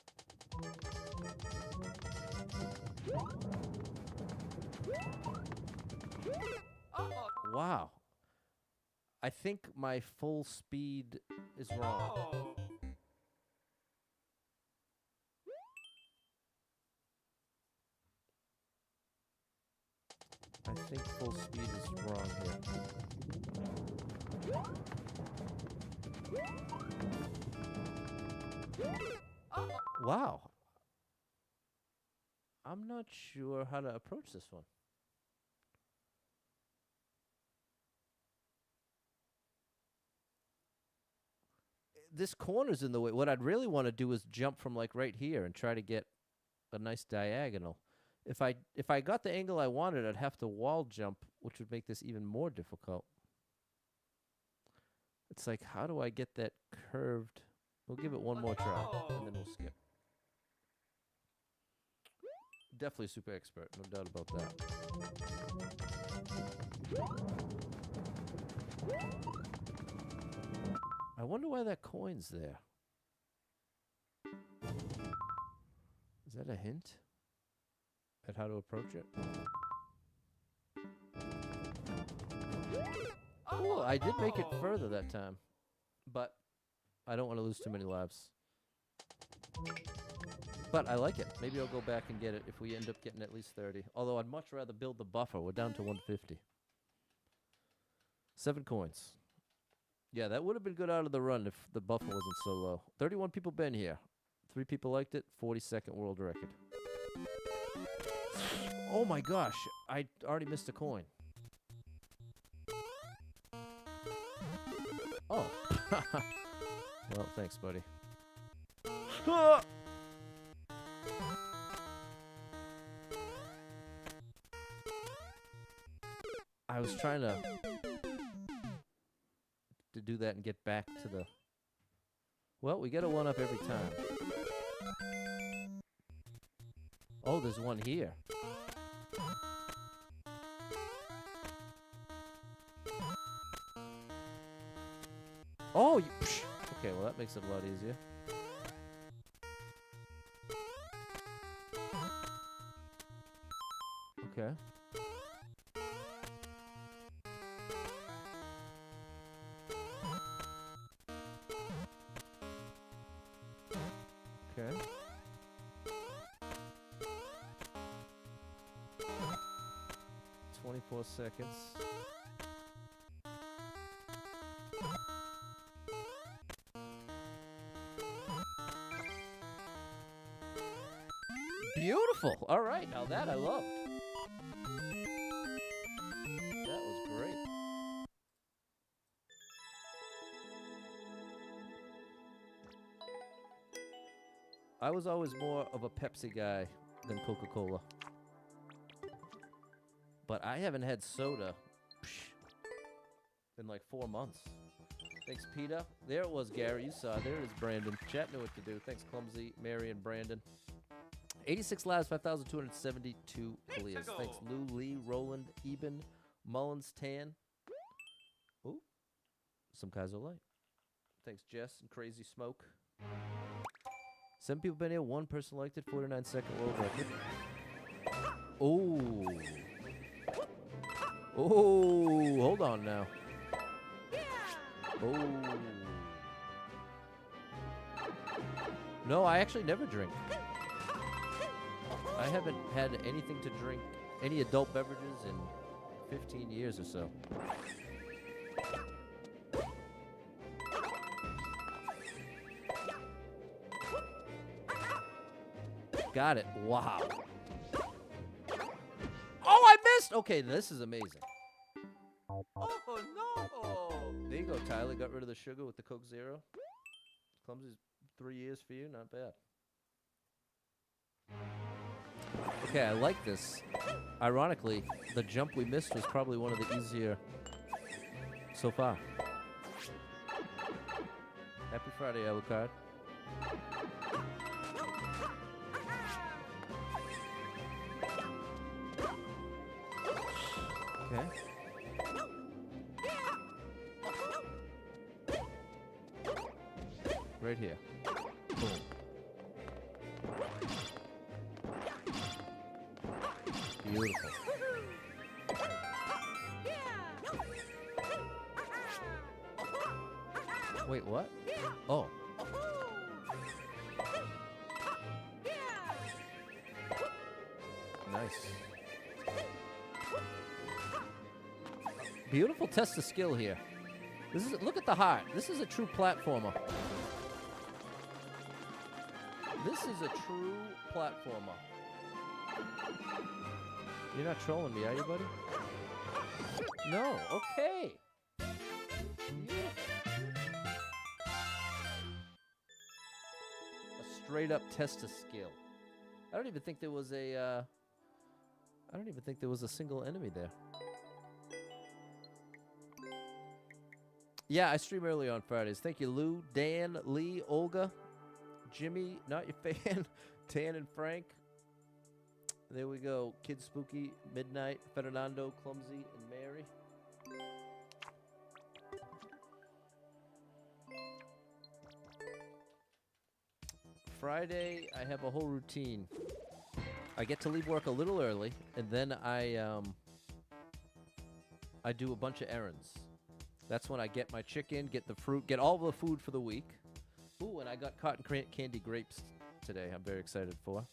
Wow. I think my full speed is wrong. Oh. I think full speed is wrong here. Wow. I'm not sure how to approach this one. This corner's in the way. What I'd really want to do is jump from like right here and try to get a nice diagonal. If I got the angle I wanted, I'd have to wall jump, which would make this even more difficult. It's like, how do I get that curved? We'll give it one more try, and then we'll skip. Definitely a super expert, no doubt about that. I wonder why that coin's there. Is that a hint at how to approach it? Oh, I did make it further that time, but I don't want to lose too many lives. But I like it. Maybe I'll go back and get it if we end up getting at least 30. Although I'd much rather build the buffer. We're down to 150. 7 coins. Yeah, that would have been good out of the run if the buffer wasn't so low. 31 people been here. 3 people liked it. 42nd world record. Oh my gosh. I already missed a coin. Oh. Well, thanks, buddy. I was trying to do that and get back to the... Well, we get a 1-up every time. Oh, there's one here. Oh, okay, well, that makes it a lot easier. Okay. Okay. "24 seconds. Beautiful. All right, now that I loved. That was great. I was always more of a Pepsi guy than Coca-Cola. But I haven't had soda in like 4 months. Thanks, Peter. There it was, Gary. You saw. There it is, Brandon. Chat knew what to do. Thanks, Clumsy, Mary, and Brandon. 86 lives, 5,272 clears. Thanks, Lou, Lee, Roland, Eben, Mullins, Tan. Ooh, some Kaiser Light. Thanks, Jess and Crazy Smoke. 7 people been here. 1 person liked it. 49-second world record. Oh. Oh, hold on now. Oh. No, I actually never drink. I haven't had anything to drink, any adult beverages in 15 years or so. Got it. Wow. Oh, I missed. Okay, this is amazing. Oh no! There you go, Tyler. Got rid of the sugar with the Coke Zero. Clumsy's 3 years for you. Not bad. Okay, I like this. Ironically, the jump we missed was probably one of the easier so far. Happy Friday, Alucard. Okay. Right here. Boom. Beautiful. Wait, what? Oh. Nice. Beautiful test of skill here. This is look at the heart. This is a true platformer. This is a true platformer. You're not trolling me, are you, buddy? No. Okay. Yeah. A straight up test of skill. I don't even think there was a. I don't even think there was a single enemy there. Yeah, I stream early on Fridays. Thank you, Lou, Dan, Lee, Olga, Jimmy, not your fan, Tan and Frank, There we go. Kid Spooky, Midnight, Fernando, Clumsy, and Mary. Friday, I have a whole routine. I get to leave work a little early, and then I do a bunch of errands. That's when I get my chicken, get the fruit, get all the food for the week. Ooh, and I got cotton candy grapes today. I'm very excited for.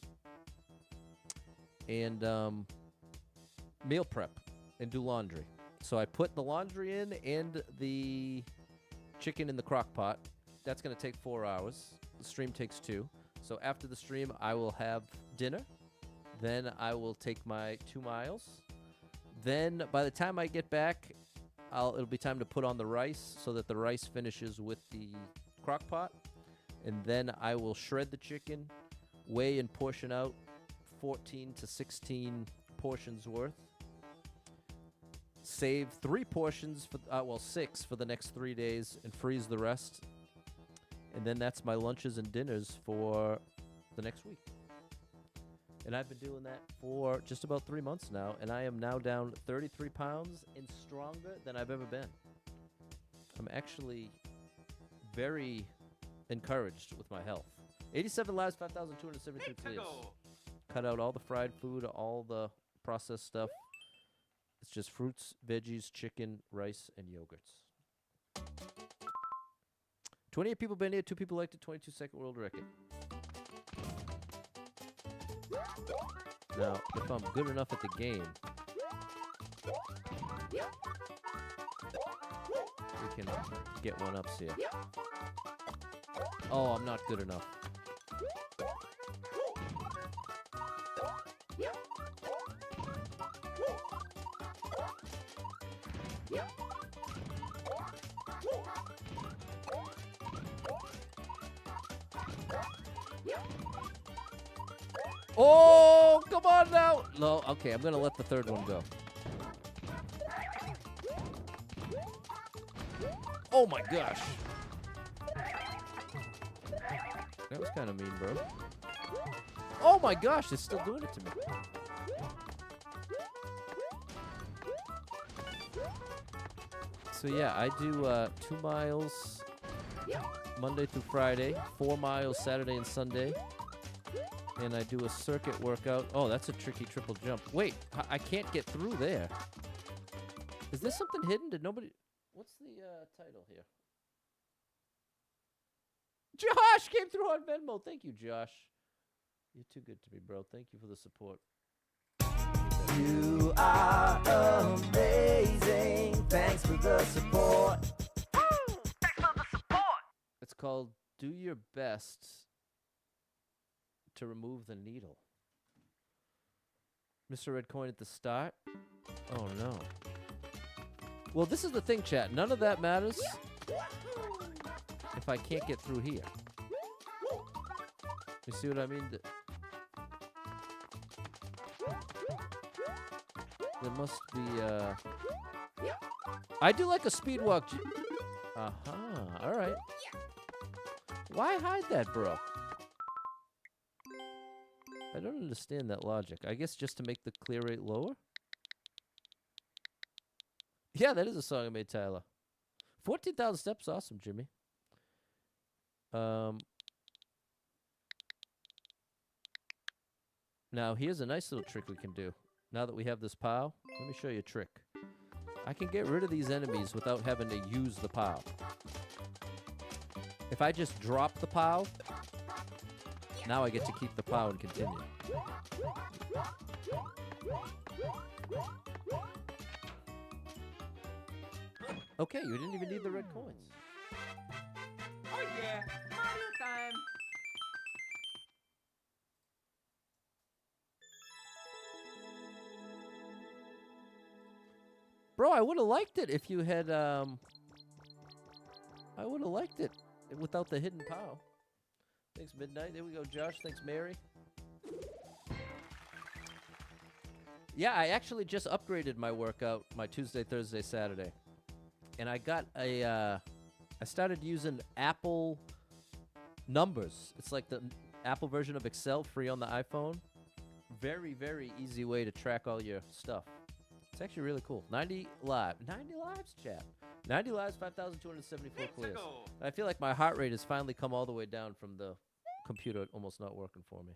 And meal prep and do laundry. So I put the laundry in and the chicken in the crock pot. That's going to take 4 hours. The stream takes 2. So after the stream, I will have dinner. Then I will take my 2 miles. Then by the time I get back, it'll be time to put on the rice so that the rice finishes with the crock pot. And then I will shred the chicken, weigh and portion out 14 to 16 portions worth. Save 3 portions, 6 for the next 3 days, and freeze the rest. And then that's my lunches and dinners for the next week. And I've been doing that for just about 3 months now, and I am now down 33 pounds and stronger than I've ever been. I'm actually very encouraged with my health. 87 lives, 5,273 clears. Cut out all the fried food, all the processed stuff. It's just fruits, veggies, chicken, rice, and yogurts. 28 people been here, 2 people liked it, 22-second world record. Now, if I'm good enough at the game, we can get one-ups here. Oh, I'm not good enough. Oh, come on now. No, okay, I'm going to let the third one go. Oh my gosh. That was kind of mean, bro. Oh my gosh, it's still doing it to me. So yeah, I do 2 miles Monday through Friday, 4 miles Saturday and Sunday. And I do a circuit workout. Oh, that's a tricky triple jump. Wait, I can't get through there. Is there something hidden? Did nobody... What's the title here? Josh came through on Venmo. Thank you, Josh. You're too good to me, bro. Thank you for the support. You are amazing. Thanks for the support. Thanks for the support. It's called Do Your Best to Remove the Needle. Mr. Red Coin at the start. Oh, no. Well, this is the thing, chat. None of that matters if I can't get through here. You see what I mean? There must be, I do like a speed walk. All right. Why hide that, bro? I don't understand that logic. I guess just to make the clear rate lower? Yeah, that is a song I made, Tyler. 14,000 steps. Awesome, Jimmy. Now, here's a nice little trick we can do. Now that we have this POW, let me show you a trick. I can get rid of these enemies without having to use the POW. If I just drop the POW, now I get to keep the POW and continue. Okay, you didn't even need the red coins. Oh yeah, Mario time. Bro, I would have liked it if you had, I would have liked it without the hidden POW. Thanks, Midnight. There we go, Josh. Thanks, Mary. Yeah, I actually just upgraded my workout, my Tuesday, Thursday, Saturday. And I got a, I started using Apple Numbers. It's like the Apple version of Excel, free on the iPhone. very, very easy way to track all your stuff. It's actually really cool. 90 lives, chat. 90 lives, 5,274 clears. I feel like my heart rate has finally come all the way down from the computer almost not working for me.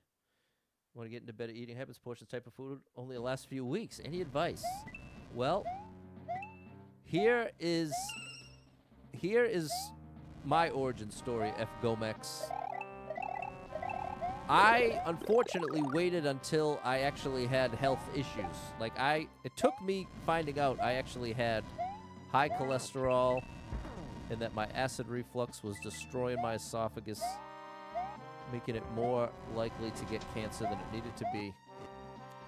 Want to get into better eating habits, portions, type of food? Only the last few weeks. Any advice? Well, here is my origin story, F. Gomex. I unfortunately waited until I actually had health issues. Like it took me finding out I actually had high cholesterol and that my acid reflux was destroying my esophagus, making it more likely to get cancer than it needed to be.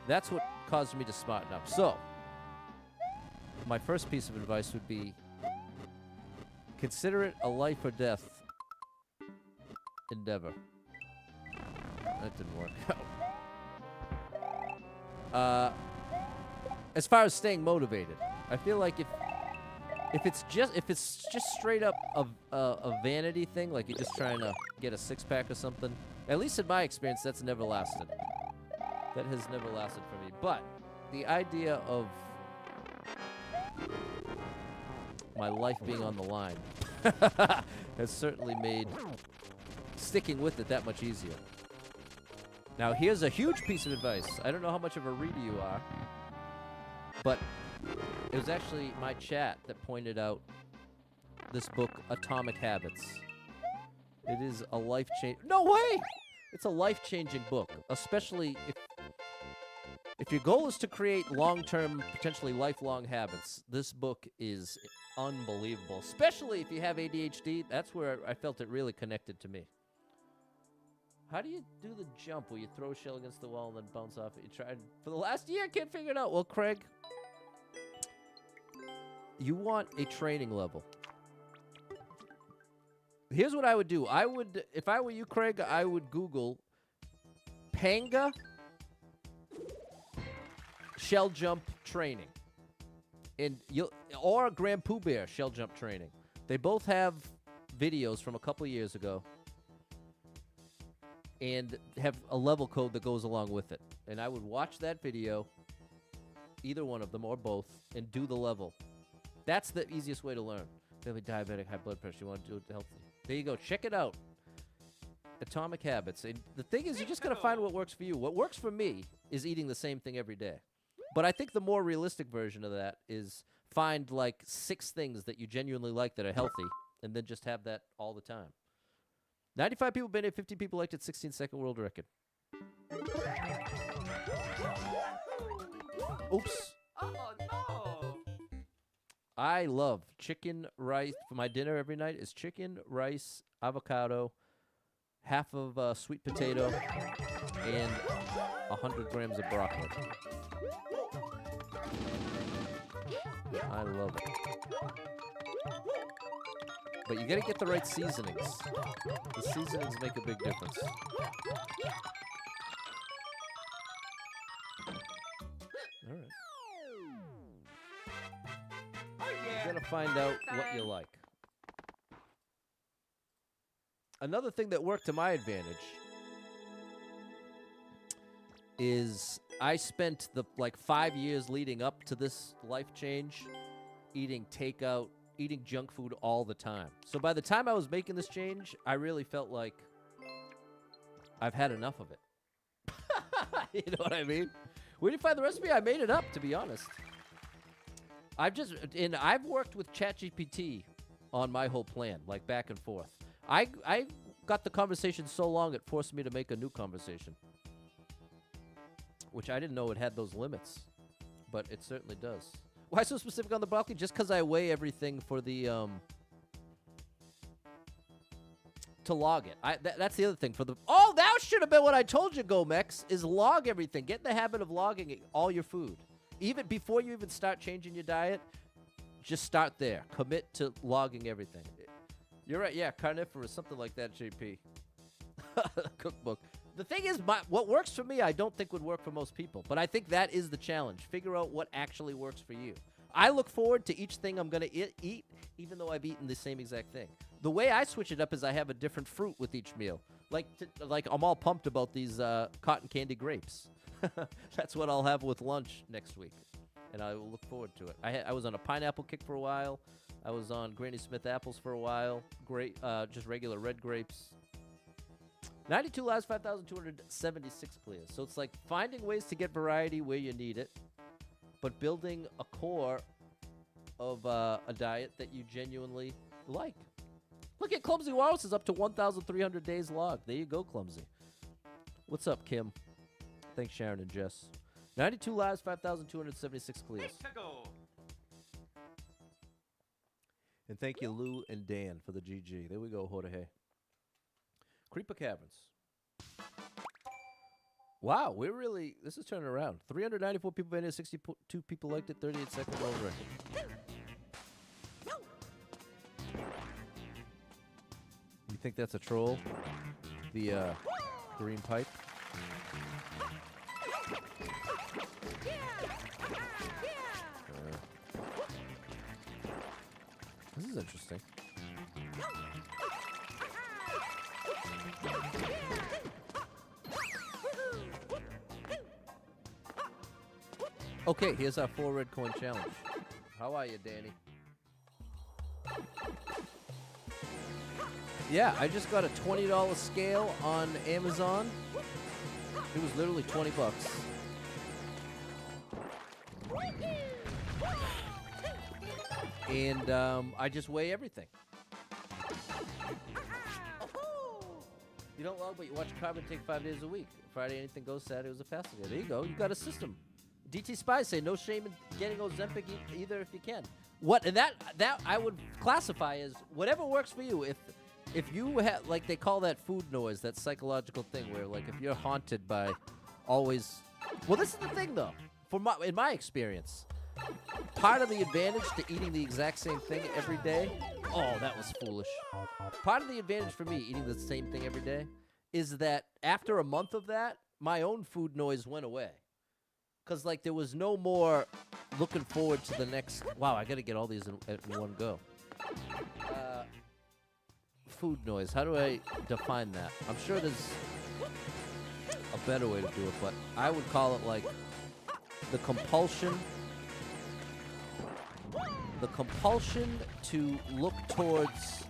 That's what caused me to smarten up. So, my first piece of advice would be consider it a life or death endeavor. That didn't work out. As far as staying motivated, I feel like if it's just straight up a vanity thing, like you're just trying to get a six-pack or something, at least in my experience, that's never lasted. That has never lasted for me. But the idea of my life being on the line has certainly made sticking with it that much easier. Now, here's a huge piece of advice. I don't know how much of a reader you are, but it was actually my chat that pointed out this book, Atomic Habits. It is a No way! It's a life-changing book, especially if your goal is to create long-term, potentially lifelong habits. This book is unbelievable, especially if you have ADHD. That's where I felt it really connected to me. How do you do the jump where you throw a shell against the wall and then bounce off it? You tried for the last year, can't figure it out. Well, Craig, you want a training level. Here's what I would do. If I were you, Craig, I would Google Panga shell jump training, or Grand Pooh Bear shell jump training. They both have videos from a couple years ago, and have a level code that goes along with it. And I would watch that video, either one of them or both, and do the level. That's the easiest way to learn. Family diabetic, high blood pressure, you want to do it healthy. There you go. Check it out. Atomic Habits. And the thing is, you just got to find what works for you. What works for me is eating the same thing every day. But I think the more realistic version of that is find like 6 things that you genuinely like that are healthy, and then just have that all the time. 95 people been it, 50 people liked it, 16-second world record. Oops. Oh, no. I love chicken rice. For my dinner every night is chicken, rice, avocado, half of sweet potato, and 100 grams of broccoli. I love it. But you gotta get the right seasonings. The seasonings make a big difference. All right. Oh, yeah. You gotta find out what you like. Another thing that worked to my advantage is I spent the 5 years leading up to this life change eating takeout, eating junk food all the time. So by the time I was making this change, I really felt like I've had enough of it. You know what I mean? Where did you find the recipe? I made it up, to be honest. I've worked with ChatGPT on my whole plan, like back and forth. I got the conversation so long it forced me to make a new conversation, which I didn't know it had those limits, but it certainly does. Why so specific on the broccoli? Just because I weigh everything for the to log it. That's the other thing for the. Oh, that should have been what I told you, Gomex. Is log everything. Get in the habit of logging all your food, even before you even start changing your diet. Just start there. Commit to logging everything. You're right. Yeah, carnivorous, something like that. JP. Cookbook. The thing is, what works for me, I don't think would work for most people. But I think that is the challenge. Figure out what actually works for you. I look forward to each thing I'm going to eat, even though I've eaten the same exact thing. The way I switch it up is I have a different fruit with each meal. Like I'm all pumped about these cotton candy grapes. That's what I'll have with lunch next week, and I will look forward to it. I was on a pineapple kick for a while. I was on Granny Smith apples for a while. Great, just regular red grapes. 92 lives, 5,276 clears. So it's like finding ways to get variety where you need it, but building a core of a diet that you genuinely like. Look at Clumsy Walrus is up to 1,300 days logged. There you go, Clumsy. What's up, Kim? Thanks, Sharon and Jess. 92 lives, 5,276 clears. To go. And thank you, Lou and Dan, for the GG. There we go, Jorge. Creeper Caverns. Wow, this is turning around. 394 people voted, 62 people liked it, 38 second world record. You think that's a troll? The green pipe? This is interesting. Okay, here's our 4 red coin challenge. How are you, Danny? Yeah, I just got a $20 scale on Amazon. It was literally 20 bucks. And I just weigh everything. You don't log, but you watch Carbon take 5 days a week. Friday, anything goes. Saturday was a fasting day. There you go. You got a system. DT Spies say no shame in getting Ozempic either if you can. What? And that I would classify as whatever works for you. If you have, like, they call that food noise, that psychological thing where, like, if you're haunted by always. Well, this is the thing though. In my experience, part of the advantage to eating the exact same thing every day. Oh, that was foolish. Part of the advantage for me eating the same thing every day is that after a month of that, my own food noise went away. Because, like, there was no more looking forward to the next. Wow, I got to get all these in one go. Food noise. How do I define that? I'm sure there's a better way to do it, but I would call it, like, the compulsion to look towards.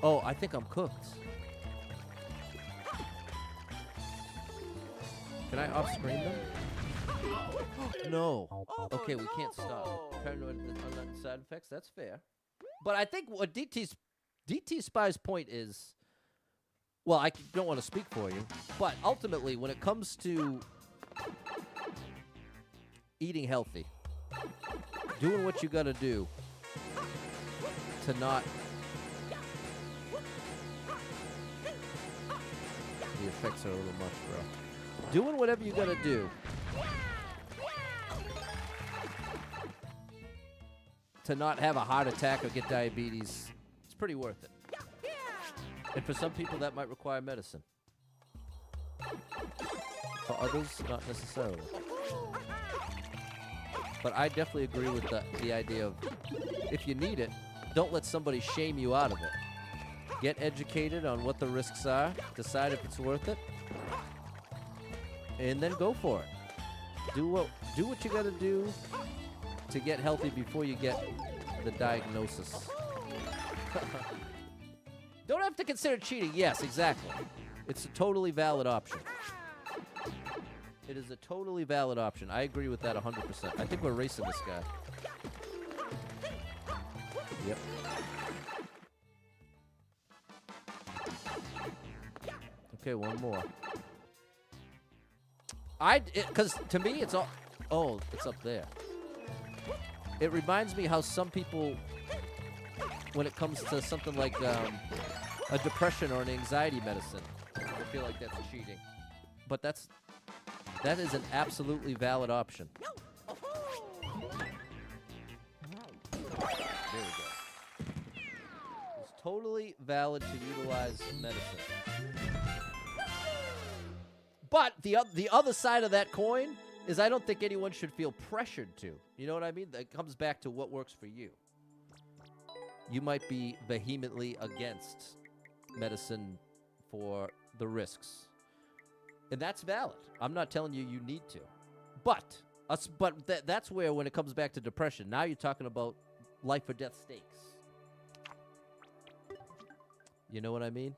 Oh, I think I'm cooked. Can I off-screen them? No. Okay, we can't stop. Paranoid on side effects, that's fair. But I think what DT Spy's point is, well, I don't want to speak for you, but ultimately, when it comes to eating healthy, doing what you got to do to not. The effects are a little much, bro. Doing whatever you got to do to not have a heart attack or get diabetes, it's pretty worth it. And for some people, that might require medicine. For others, not necessarily. But I definitely agree with the idea of, if you need it, don't let somebody shame you out of it. Get educated on what the risks are, decide if it's worth it, and then go for it. Do what you got to do to get healthy before you get the diagnosis. Don't have to consider cheating. Yes, exactly. It's a totally valid option. It is a totally valid option. I agree with that 100%. I think we're racing this guy. Yep. Okay, one more. Because to me, it's all. Oh, it's up there. It reminds me how some people, when it comes to something like a depression or an anxiety medicine, I feel like that's cheating. But that is an absolutely valid option. There we go. It's totally valid to utilize medicine. But the other side of that coin is I don't think anyone should feel pressured to. You know what I mean? That comes back to what works for you. You might be vehemently against medicine for the risks. And that's valid. I'm not telling you you need to. But that's where, when it comes back to depression, now you're talking about life or death stakes. You know what I mean?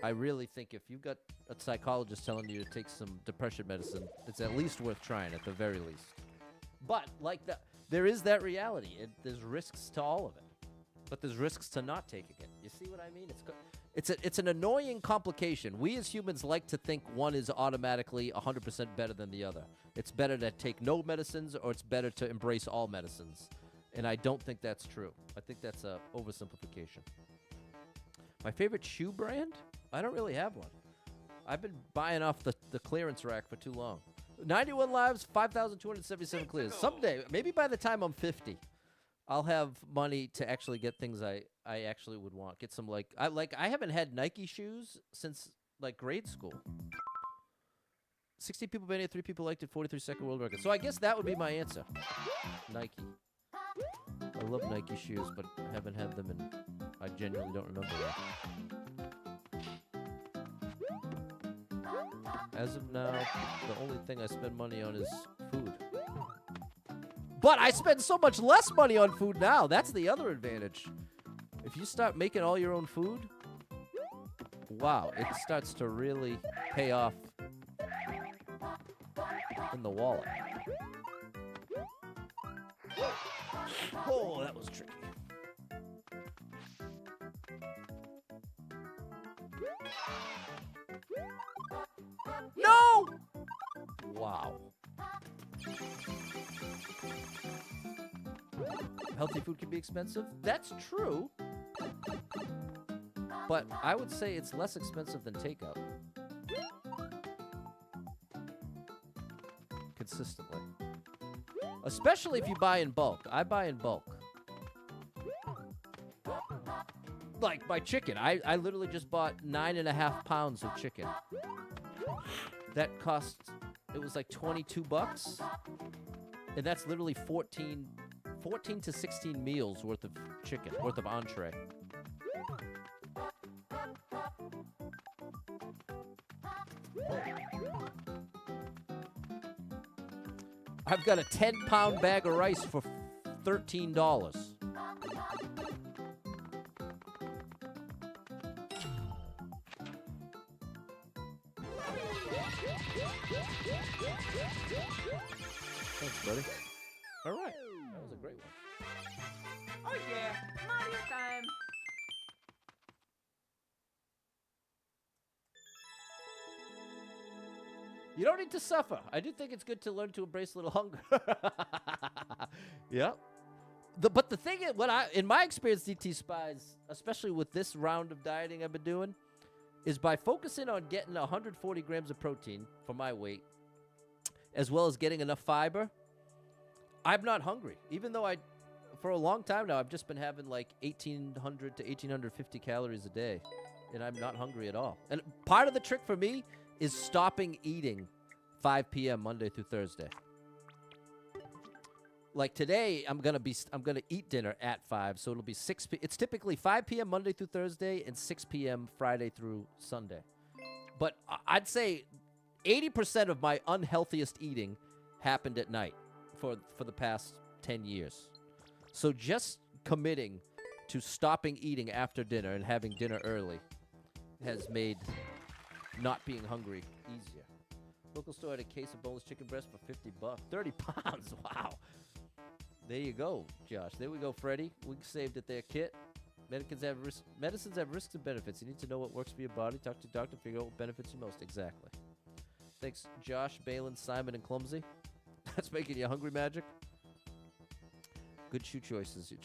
I really think if you've got a psychologist telling you to take some depression medicine, it's at least worth trying at the very least. But there is that reality. There's risks to all of it. But there's risks to not taking it. You see what I mean? It's an annoying complication. We as humans like to think one is automatically 100% better than the other. It's better to take no medicines, or it's better to embrace all medicines. And I don't think that's true. I think that's a oversimplification. My favorite shoe brand? I don't really have one. I've been buying off the clearance rack for too long. 91 lives, 5,277 clears. Someday, maybe by the time I'm 50, I'll have money to actually get things I actually would want. Get some I haven't had Nike shoes since grade school. 60 people banned it, 3 people liked it, 43-second world record. So I guess that would be my answer. Nike. I love Nike shoes, but I haven't had them, and I genuinely don't remember that. As of now, the only thing I spend money on is food. But I spend so much less money on food now. That's the other advantage. If you start making all your own food, wow, it starts to really pay off in the wallet. Oh, that was tricky. No! Wow. Healthy food can be expensive. That's true. But I would say it's less expensive than takeout. Consistently. Especially if you buy in bulk. I buy in bulk. Like my chicken. I literally just bought 9.5 pounds of chicken. That cost, it was like $22. And that's literally 14 to 16 meals worth of chicken, worth of entree. I've got a 10-pound bag of rice for $13. Thanks, buddy. All right. That was a great one. Oh yeah, Mario time. You don't need to suffer. I do think it's good to learn to embrace a little hunger. Yeah. But the thing is, in my experience, DT Spies, especially with this round of dieting I've been doing, is by focusing on getting 140 grams of protein for my weight, as well as getting enough fiber, I'm not hungry. Even though for a long time now, I've just been having like 1,800 to 1,850 calories a day, and I'm not hungry at all. And part of the trick for me is stopping eating 5 p.m. Monday through Thursday. Like today, I'm gonna eat dinner at 5, so it'll be 6 p.m. It's typically 5 p.m. Monday through Thursday and 6 p.m. Friday through Sunday. But I'd say 80% of my unhealthiest eating happened at night for the past 10 years. So just committing to stopping eating after dinner and having dinner early has made not being hungry easier. Local store had a case of boneless chicken breast for $50. 30 pounds. Wow. There you go, Josh. There we go, Freddie. We saved it there, Kit. Medicines have risks and benefits. You need to know what works for your body. Talk to your doctor. Figure out what benefits you most. Exactly. Thanks, Josh, Balin, Simon, and Clumsy. That's making you hungry, Magic. Good shoe choices. You're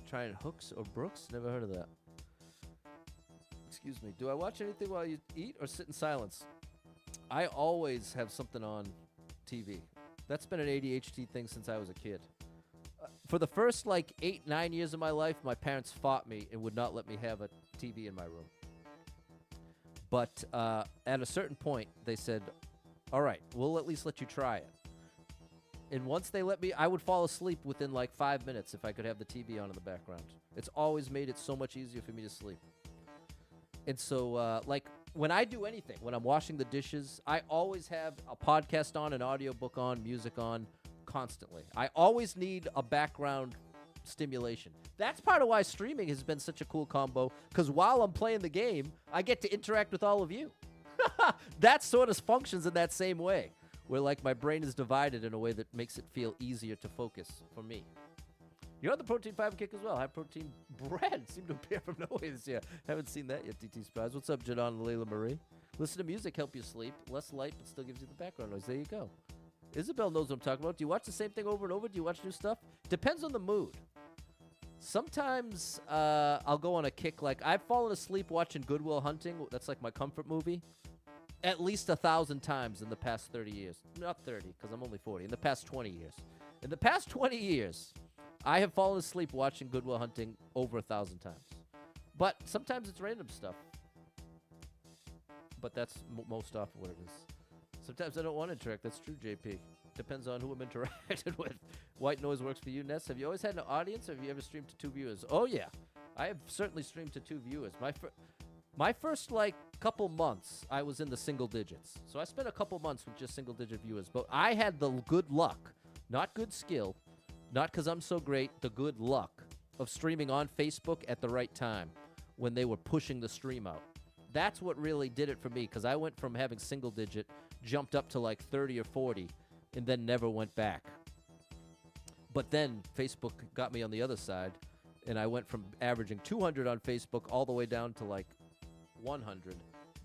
trying Hooks or Brooks? Never heard of that. Excuse me. Do I watch anything while you eat or sit in silence? I always have something on TV. That's been an ADHD thing since I was a kid. For the first 8-9 years of my life, my parents fought me and would not let me have a TV in my room. But at a certain point, they said, all right, we'll at least let you try it. And once they let me, I would fall asleep within 5 minutes if I could have the TV on in the background. It's always made it so much easier for me to sleep. And so, when I do anything, when I'm washing the dishes, I always have a podcast on, an audiobook on, music on, constantly. I always need a background stimulation. That's part of why streaming has been such a cool combo, because while I'm playing the game, I get to interact with all of you. That sort of functions in that same way, where like my brain is divided in a way that makes it feel easier to focus for me. You're on the protein fiber kick as well. High protein bread seemed to appear from nowhere this year. Haven't seen that yet, TT Spies. What's up, Jadon and Layla Marie? Listen to music, help you sleep. Less light, but still gives you the background noise. There you go. Isabel knows what I'm talking about. Do you watch the same thing over and over? Do you watch new stuff? Depends on the mood. Sometimes I'll go on a kick. Like, I've fallen asleep watching Good Will Hunting. That's like my comfort movie. At least 1,000 times in the past 30 years. Not 30, because I'm only 40. In the past 20 years. In the past 20 years, I have fallen asleep watching Good Will Hunting over 1,000 times. But sometimes it's random stuff. But that's most often what it is. Sometimes I don't want to interact. That's true, JP. Depends on who I'm interacting with. White noise works for you, Ness. Have you always had an audience, or have you ever streamed to 2 viewers? Oh, yeah. I have certainly streamed to 2 viewers. My first, like, couple months, I was in the single digits. So I spent a couple months with just single-digit viewers. But I had the good luck, not good skill, not because I'm so great, the good luck of streaming on Facebook at the right time when they were pushing the stream out. That's what really did it for me, because I went from having single-digit, jumped up to like 30 or 40, and then never went back. But then Facebook got me on the other side, and I went from averaging 200 on Facebook all the way down to like 100.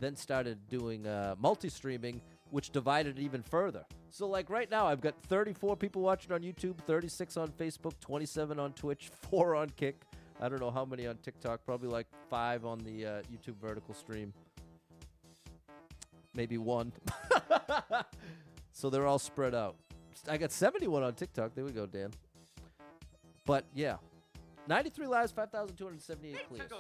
Then started doing multi-streaming, which divided it even further. So like right now, I've got 34 people watching on YouTube, 36 on Facebook, 27 on Twitch, 4 on Kick. I don't know how many on TikTok, probably like 5 on the YouTube vertical stream. Maybe 1. So they're all spread out. I got 71 on TikTok. There we go, Dan. But yeah, 93 lives, 5,278 clears.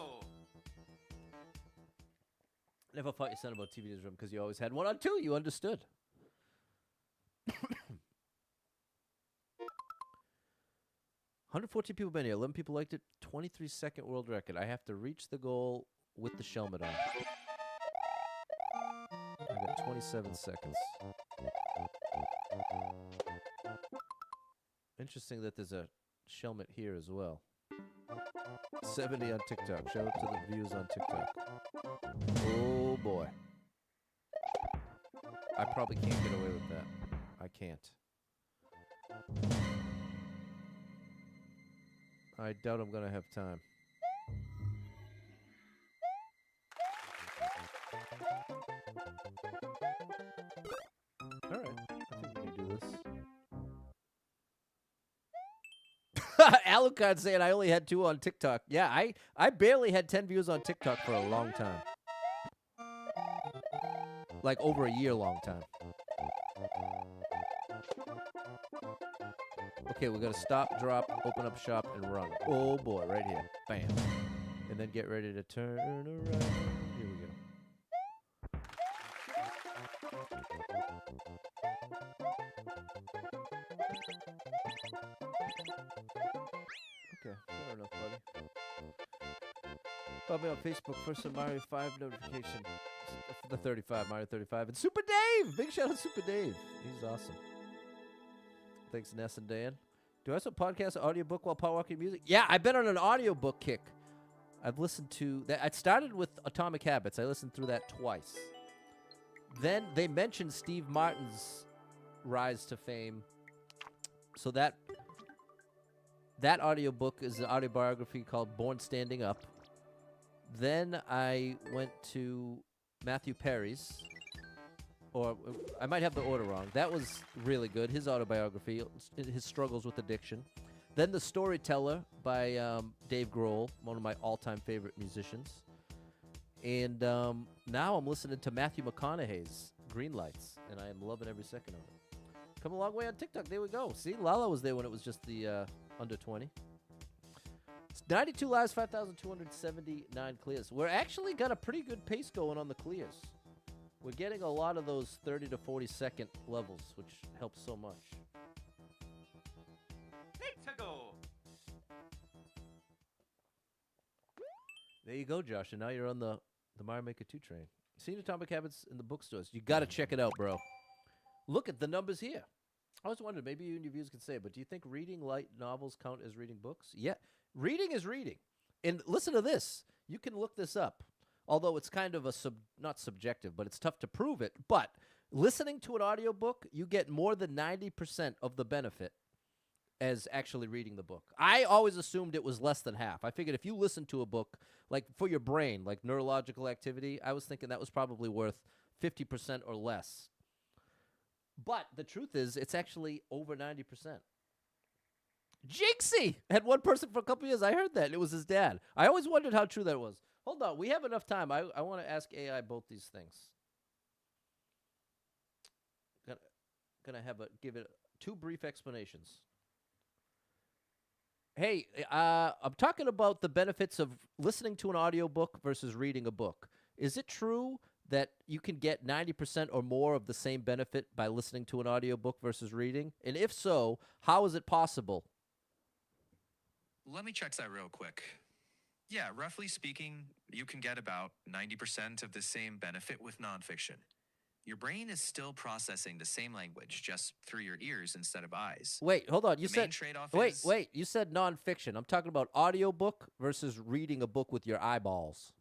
Never thought you said about TV Newsroom because you always had one on 2. You understood. 114 people been here. 11 people liked it. 23-second world record. I have to reach the goal with the helmet on. I got 27 seconds. Interesting that there's a helmet here as well. 70 on TikTok. Shout out to the views on TikTok. Oh boy. I probably can't get away with that. I can't. I doubt I'm gonna have time. Alright, I think we can do this. Alucard saying I only had 2 on TikTok. Yeah, I barely had 10 views on TikTok for a long time. Like over a year long time. Okay, we're gonna stop, drop, open up shop, and run. Oh boy, right here. Bam. And then get ready to turn around. Here we go. Okay, fair enough, buddy. Follow me on Facebook. First on Mario 5 notification. The 35, Mario 35. And Super Dave! Big shout out to Super Dave. He's awesome. Thanks, Ness and Dan. Do I have some podcast audiobook while power walking music? Yeah, I've been on an audiobook kick. I've listened to that. I started with Atomic Habits. I listened through that twice. Then they mentioned Steve Martin's rise to fame. So that audiobook is an autobiography called Born Standing Up. Then I went to Matthew Perry's, or I might have the order wrong. That was really good. His autobiography, his struggles with addiction. Then The Storyteller by Dave Grohl, one of my all-time favorite musicians. And now I'm listening to Matthew McConaughey's Green Lights, and I am loving every second of it. Come a long way on TikTok. There we go. See, Lala was there when it was just the under 20. It's 92 lives, 5,279 clears. We're actually got a pretty good pace going on the clears. We're getting a lot of those 30 to 40 second levels, which helps so much. There you go, Josh. And now you're on the Mario Maker 2 train. Seen Atomic Habits in the bookstores. You got to check it out, bro. Look at the numbers here. I was wondering, maybe you and your viewers can say it, but do you think reading light novels count as reading books? Yeah. Reading is reading. And listen to this. You can look this up, although it's kind of not subjective, but it's tough to prove it. But listening to an audiobook, you get more than 90% of the benefit as actually reading the book. I always assumed it was less than half. I figured if you listen to a book, like for your brain, like neurological activity, I was thinking that was probably worth 50% or less. But the truth is, it's actually over 90%. Jinxie had one person for a couple years. I heard that. And it was his dad. I always wondered how true that was. Hold on. We have enough time. I want to ask AI both these things. Gonna give it 2 brief explanations. Hey, I'm talking about the benefits of listening to an audiobook versus reading a book. Is it true that you can get 90% or more of the same benefit by listening to an audiobook versus reading? And if so, how is it possible? Let me check that real quick. Yeah, roughly speaking, you can get about 90% of the same benefit with nonfiction. Your brain is still processing the same language, just through your ears instead of eyes. Wait, hold on. You The main said trade-off wait, is- wait. You said nonfiction. I'm talking about audiobook versus reading a book with your eyeballs.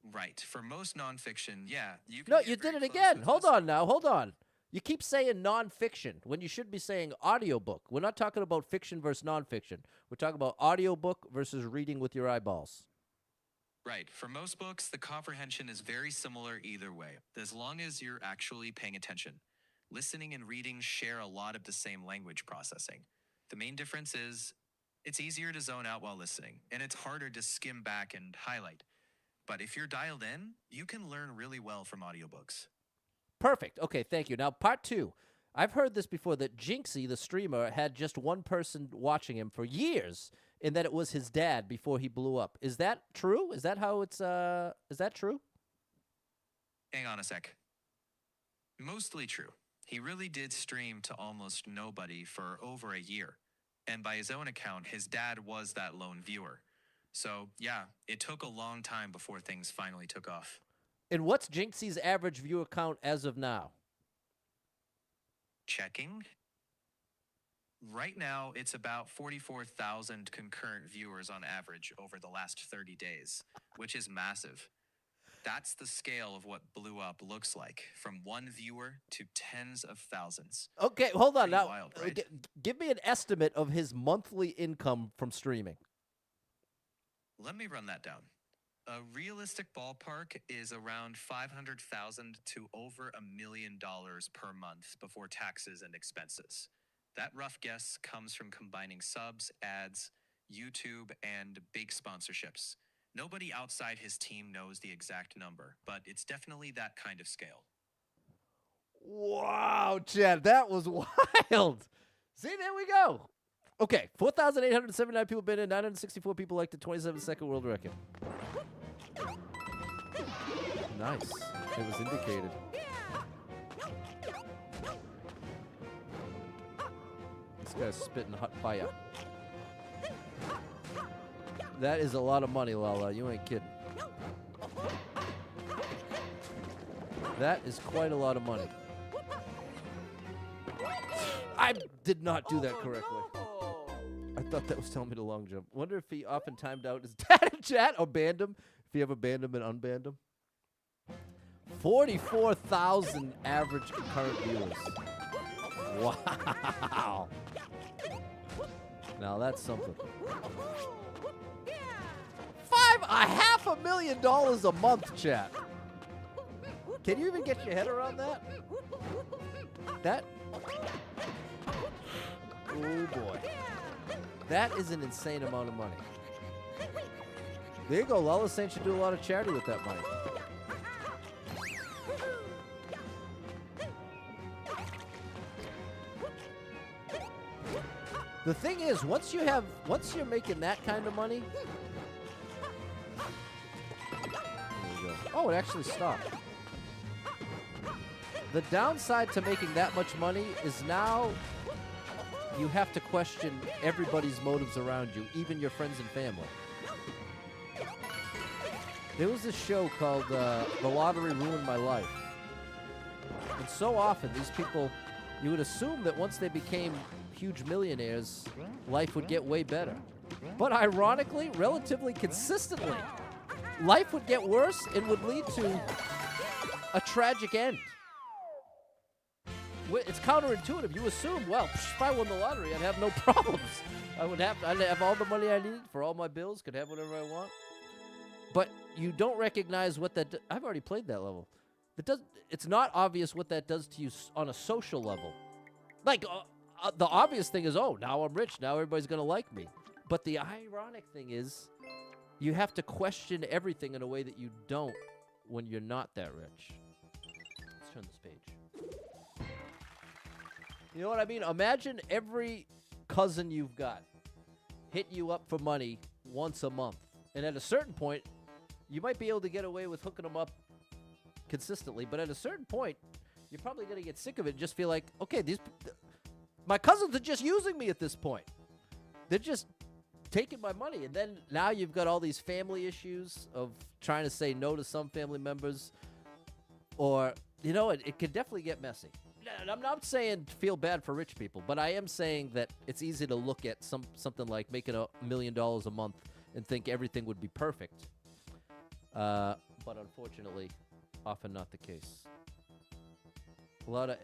Right. For most nonfiction, yeah, you can No, get you did very it close again. with Hold listening. on now. Hold on. You keep saying nonfiction when you should be saying audiobook. We're not talking about fiction versus nonfiction. We're talking about audiobook versus reading with your eyeballs. Right. For most books, the comprehension is very similar either way, as long as you're actually paying attention. Listening and reading share a lot of the same language processing. The main difference is it's easier to zone out while listening, and it's harder to skim back and highlight. But if you're dialed in, you can learn really well from audiobooks. Perfect. Okay, thank you. Now, part 2. I've heard this before, that Jinxie, the streamer, had just one person watching him for years, and that it was his dad before he blew up. Is that true? Is that how it's, is that true? Hang on a sec. Mostly true. He really did stream to almost nobody for over a year. And by his own account, his dad was that lone viewer. So, yeah, it took a long time before things finally took off. And what's Jinxie's average viewer count as of now? Checking. Right now, it's about 44,000 concurrent viewers on average over the last 30 days, which is massive. That's the scale of what blew up looks like, from one viewer to tens of thousands. Okay, hold on Pretty now. wild, right? Give me an estimate of his monthly income from streaming. Let me run that down. A realistic ballpark is around 500,000 to over $1 million per month before taxes and expenses. That rough guess comes from combining subs, ads, YouTube, and big sponsorships. Nobody outside his team knows the exact number, but it's definitely that kind of scale. Wow, Chad, that was wild. See, there we go. Okay, 4,879 people been in, 964 people liked the 27-second world record. Nice. It was indicated. This guy's spitting hot fire. That is a lot of money, Lala. You ain't kidding. That is quite a lot of money. I did not do that correctly. I thought that was telling me to long jump. Wonder if he often timed out his dad in chat or banned him. If he ever banned him and unbanned him. 44,000 average concurrent viewers. Wow. Now that's something. $500,000 a month, chat. Can you even get your head around that? That? Oh boy. That is an insane amount of money. There you go. Lala Saint should do a lot of charity with that money. The thing is, once you're making that kind of money. There you go. Oh, it actually stopped. The downside to making that much money is now you have to question everybody's motives around you, even your friends and family. There was this show called The Lottery Ruined My Life. And so often, these people, you would assume that once they became huge millionaires, life would get way better. But ironically, relatively consistently, life would get worse and would lead to a tragic end. It's counterintuitive. You assume, well, if I won the lottery, I'd have no problems. I'd have all the money I needed for all my bills, could have whatever I want. But you don't recognize what that I've already played that level. It's not obvious what that does to you on a social level. Like, the obvious thing is, oh, now I'm rich. Now everybody's going to like me. But the ironic thing is, you have to question everything in a way that you don't when you're not that rich. Let's turn this page. You know what I mean? Imagine every cousin you've got hit you up for money once a month. And at a certain point, you might be able to get away with hooking them up consistently. But at a certain point, you're probably going to get sick of it and just feel like, okay, my cousins are just using me at this point. They're just taking my money. And then now you've got all these family issues of trying to say no to some family members. Or, you know, it can definitely get messy. I'm not saying feel bad for rich people, but I am saying that it's easy to look at something like making $1 million a month and think everything would be perfect. But unfortunately, often not the case. A lot of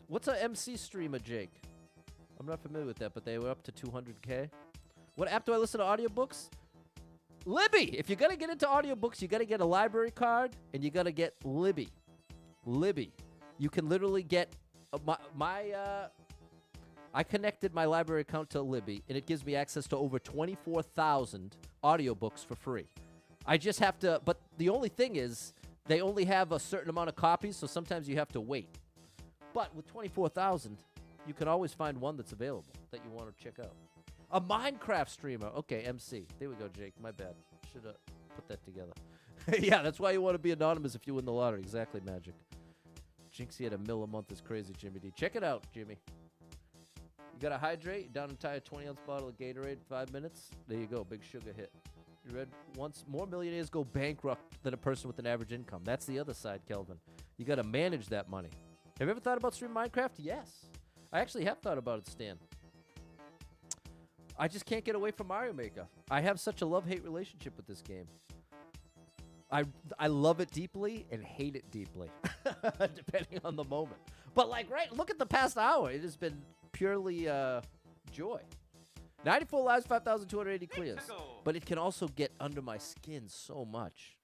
what's a MC streamer, Jake? I'm not familiar with that, but they were up to 200K. What app do I listen to audiobooks? Libby! If you're going to get into audiobooks, you got to get a library card, and you got to get Libby. Libby. You can literally get I connected my library account to Libby, and it gives me access to over 24,000 audiobooks for free. I just have to, but the only thing is, they only have a certain amount of copies, so sometimes you have to wait. But with 24,000, you can always find one that's available that you want to check out. A Minecraft streamer. Okay, MC. There we go, Jake. My bad. Should have put that together. Yeah, that's why you want to be anonymous if you win the lottery. Exactly, Magic. Jinxie at $1 million a month is crazy, Jimmy D. Check it out, Jimmy. You got to hydrate. Down an entire 20-ounce bottle of Gatorade, 5 minutes. There you go. Big sugar hit. You read once more millionaires go bankrupt than a person with an average income. That's the other side, Kelvin. You got to manage that money. Have you ever thought about streaming Minecraft? Yes. I actually have thought about it, Stan. I just can't get away from Mario Maker. I have such a love-hate relationship with this game. I love it deeply and hate it deeply, depending on the moment. But, like, right, look at the past hour. It has been purely joy. 94 lives, 5,280 clears. But it can also get under my skin so much.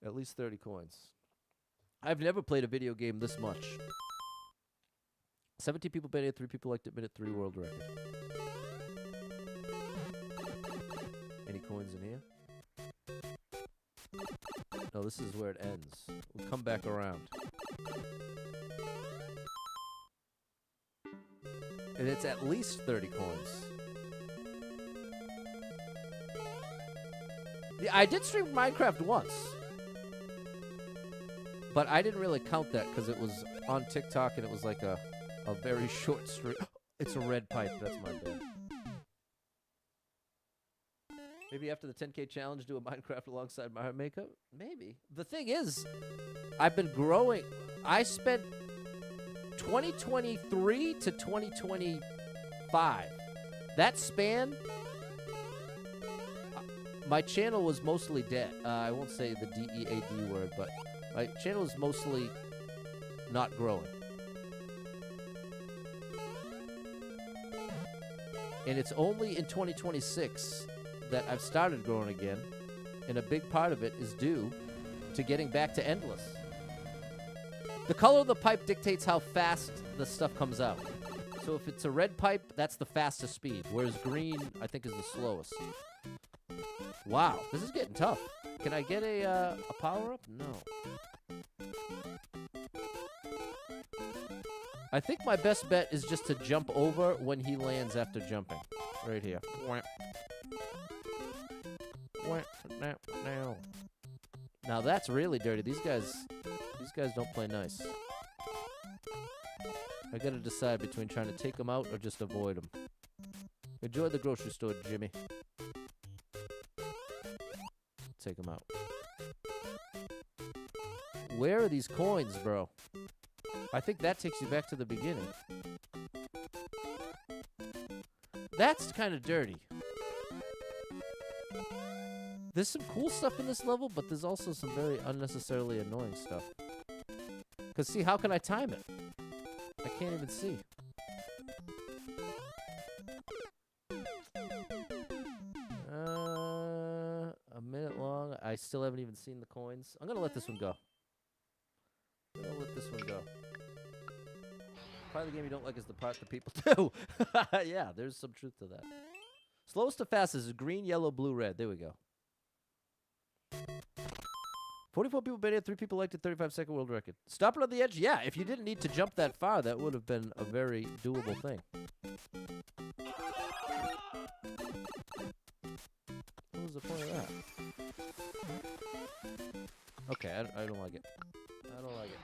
At least 30 coins. I've never played a video game this much. 17 people played it, 3 people liked it, minute 3 world record. Any coins in here? No, this is where it ends. We'll come back around. And it's at least 30 coins. Yeah, I did stream Minecraft once. But I didn't really count that because it was on TikTok and it was like a very short stream. It's a red pipe. That's my bad. Maybe after the 10K challenge, do a Minecraft alongside Mario Maker? Maybe. The thing is, I've been growing. I spent 2023 to 2025. That span, my channel was mostly dead. I won't say the D-E-A-D word, but my channel is mostly not growing. And it's only in 2026 that I've started growing again, and a big part of it is due to getting back to endless. The color of the pipe dictates how fast the stuff comes out. So if it's a red pipe, that's the fastest speed, whereas green, I think, is the slowest. Wow, this is getting tough. Can I get a power-up? No. I think my best bet is just to jump over when he lands after jumping. Right here. Now that's really dirty. These guys don't play nice. I gotta decide between trying to take them out or just avoid them. Enjoy the grocery store, Jimmy. take them out. Where are these coins, bro? I think that takes you back to the beginning. That's kind of dirty. There's some cool stuff in this level, but there's also some very unnecessarily annoying stuff. Because, see, how can I time it? I can't even see. A minute long. I still haven't even seen the coins. I'm going to let this one go. Part of the game you don't like is the part that people do. Yeah, there's some truth to that. Slowest to fastest is green, yellow, blue, red. There we go. 44 people been here, 3 people liked it, 35-second world record. Stop it on the edge? Yeah, if you didn't need to jump that far, that would have been a very doable thing. What was the point of that? Okay, I don't like it. I don't like it.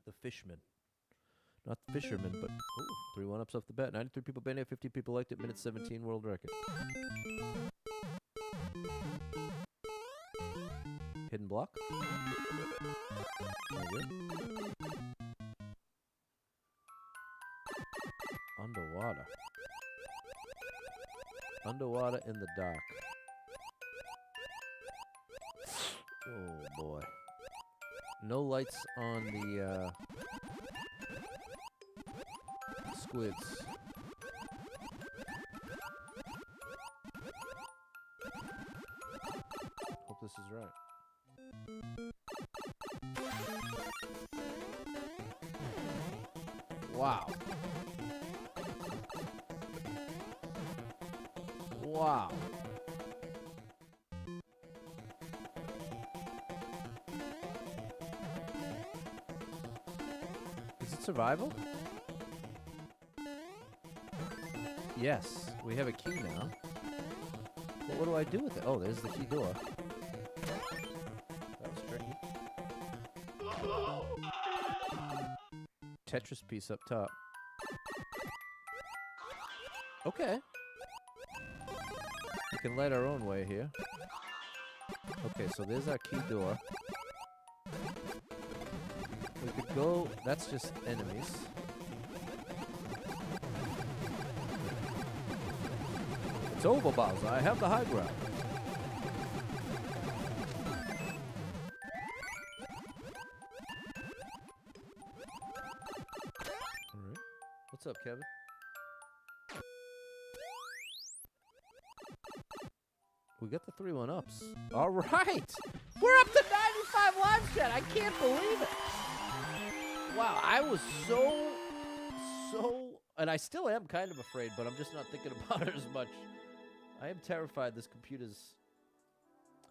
The Fishman. Not the Fisherman, but... Ooh, 3 1-ups off the bat. 93 people been here, 50 people liked it, minute 17 world record. Hidden block. Very good. Underwater. Underwater in the dark. Oh, boy. No lights on the, squids. Hope this is right. Wow. Wow. Is it survival? Yes, we have a key now. But what do I do with it? Oh, there's the key door. That was tricky. Tetris piece up top. Okay. We can light our own way here. Okay, so there's our key door. We could go... That's just enemies. It's over, Bowser. I have the high ground. Alright. What's up, Kevin? We got the 3 1-ups. All right. We're up to 95 lives, chat. I can't believe it. Wow, I was so, and I still am kind of afraid, but I'm just not thinking about it as much. I am terrified this computer's...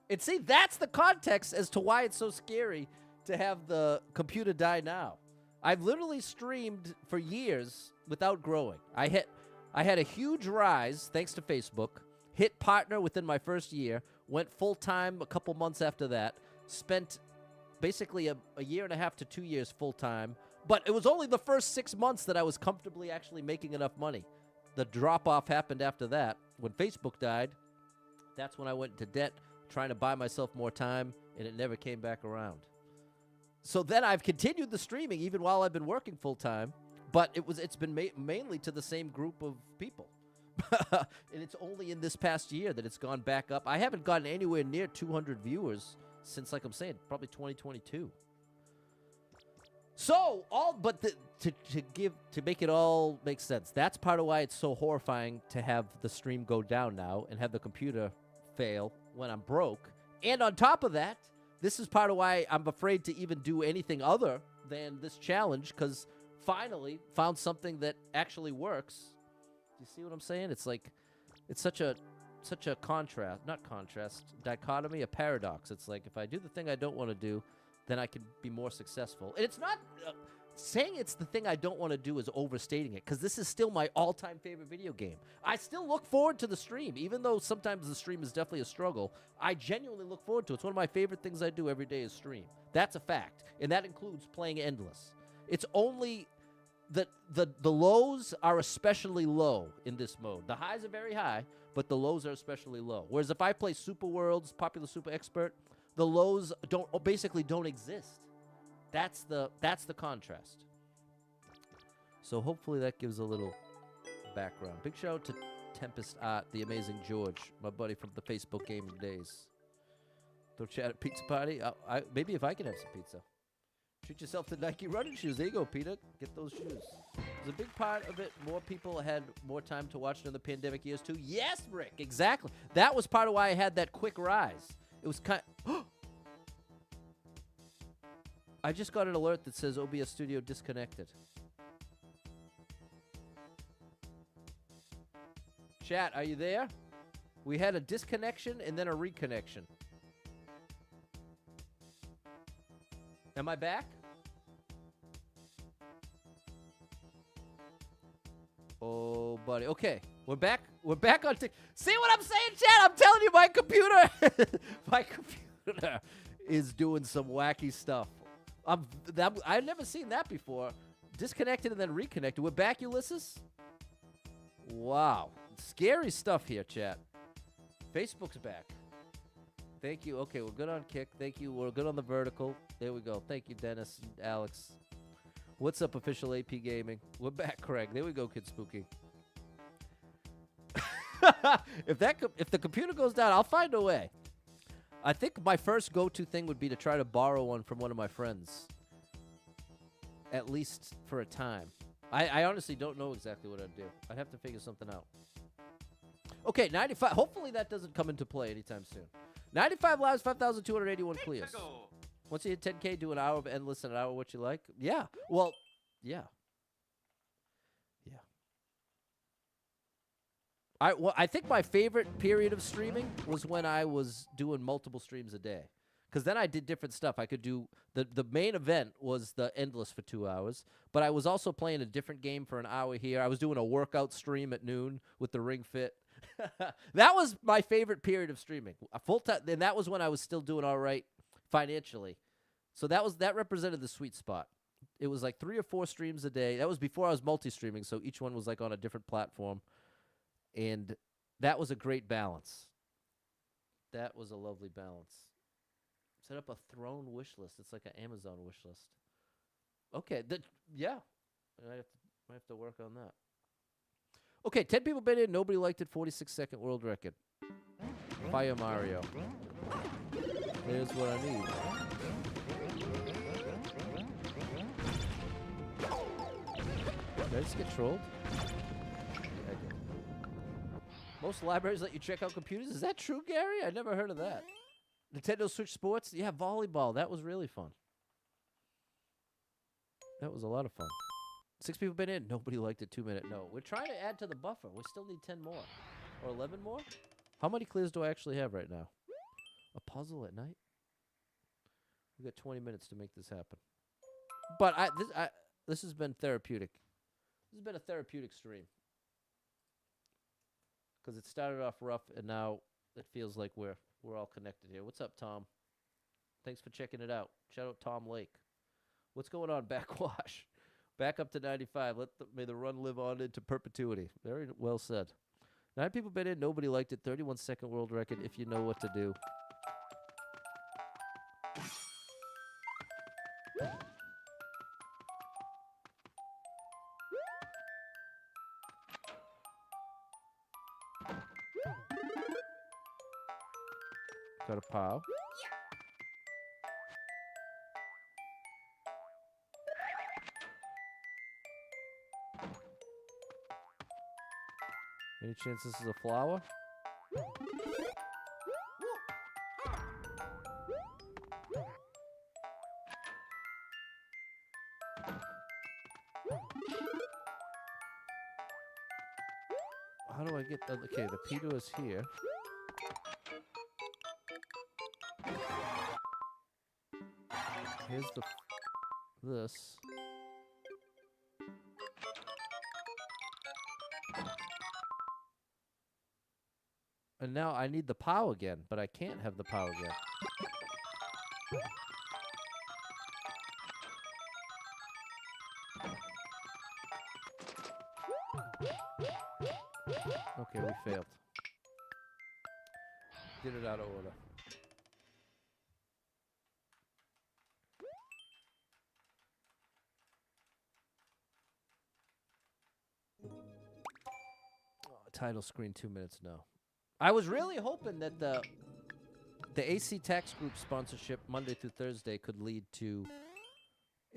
And see, that's the context as to why it's so scary to have the computer die now. I've literally streamed for years without growing. I had a huge rise, thanks to Facebook. Hit partner within my first year, went full-time a couple months after that, spent basically a year and a half to 2 years full-time, but it was only the first 6 months that I was comfortably actually making enough money. The drop-off happened after that. When Facebook died, that's when I went into debt, trying to buy myself more time, and it never came back around. So then I've continued the streaming even while I've been working full-time, but it's been mainly to the same group of people. And it's only in this past year that it's gone back up. I haven't gotten anywhere near 200 viewers since, like I'm saying, probably 2022. So, to make it all make sense, that's part of why it's so horrifying to have the stream go down now and have the computer fail when I'm broke. And on top of that, this is part of why I'm afraid to even do anything other than this challenge, because finally found something that actually works. Do you see what I'm saying? It's like, it's such a dichotomy, a paradox. It's like, if I do the thing I don't want to do, then I can be more successful. And it's not, saying it's the thing I don't want to do is overstating it, because this is still my all-time favorite video game. I still look forward to the stream, even though sometimes the stream is definitely a struggle. I genuinely look forward to it. It's one of my favorite things I do every day is stream. That's a fact. And that includes playing Endless. It's only the lows are especially low in this mode. The highs are very high, but the lows are especially low. Whereas if I play Super Worlds, Popular Super Expert, the lows basically don't exist. That's the contrast. So hopefully that gives a little background. Big shout out to Tempest Art, the amazing George, my buddy from the Facebook gaming days. Don't chat at pizza party. Maybe if I can have some pizza. Treat yourself to Nike running shoes. There you go, Peter. Get those shoes. There's a big part of it. More people had more time to watch during the pandemic years too. Yes, Rick. Exactly. That was part of why I had that quick rise. It was kind. I just got an alert that says OBS Studio disconnected. Chat, are you there? We had a disconnection and then a reconnection. Am I back? Oh, buddy. Okay, we're back. We're back on. See what I'm saying, chat? I'm telling you, my computer, my computer is doing some wacky stuff. I've never seen that before. Disconnected and then reconnected. We're back, Ulysses. Wow, scary stuff here, chat. Facebook's back. Thank you. Okay, we're good on Kick. Thank you. We're good on the vertical. There we go. Thank you, Dennis and Alex. What's up, official AP Gaming? We're back, Craig. There we go, Kid Spooky. If the computer goes down, I'll find a way. I think my first go-to thing would be to try to borrow one from one of my friends. At least for a time. I honestly don't know exactly what I'd do. I'd have to figure something out. Okay, 95. Hopefully that doesn't come into play anytime soon. 95 lives, 5,281 clears. Once you hit 10K, do an hour of endless and an hour of what you like. Yeah. Well, yeah. Yeah. I think my favorite period of streaming was when I was doing multiple streams a day. Because then I did different stuff. I could do the main event was the endless for 2 hours, but I was also playing a different game for an hour here. I was doing a workout stream at noon with the Ring Fit. That was my favorite period of streaming. A full time, and that was when I was still doing all right financially. So that represented the sweet spot. It was like 3 or 4 streams a day. That was before I was multi-streaming, so each one was like on a different platform, and that was a great balance. That was a lovely balance. Set up a throne wish list. It's like an Amazon wish list. Okay, yeah. I have to work on that. Okay, 10 people been in. Nobody liked it. 46-second world record. Fire Mario. There's what I need. Did I just get trolled? Yeah, I did. Most libraries let you check out computers. Is that true, Gary? I never heard of that. Nintendo Switch Sports? Yeah, volleyball. That was really fun. That was a lot of fun. 6 people been in. Nobody liked it. 2 minute. No. We're trying to add to the buffer. We still need 10 more. Or 11 more? How many clears do I actually have right now? A puzzle at night? We've got 20 minutes to make this happen. But this has been therapeutic. This has been a therapeutic stream. Because it started off rough, and now it feels like we're all connected here. What's up, Tom? Thanks for checking it out. Shout out Tom Lake. What's going on, Backwash? Back up to 95. May the run live on into perpetuity. Very well said. 9 people been in. Nobody liked it. 31-second world record if you know what to do. Got a pow. Any chance this is a flower? How do I get the... Okay, the P2 is here. Here's this. And now I need the POW again, but I can't have the POW again. Okay, we failed. Did it out of order. Title screen 2 minutes, no. I was really hoping that the AC Tax Group sponsorship Monday through Thursday could lead to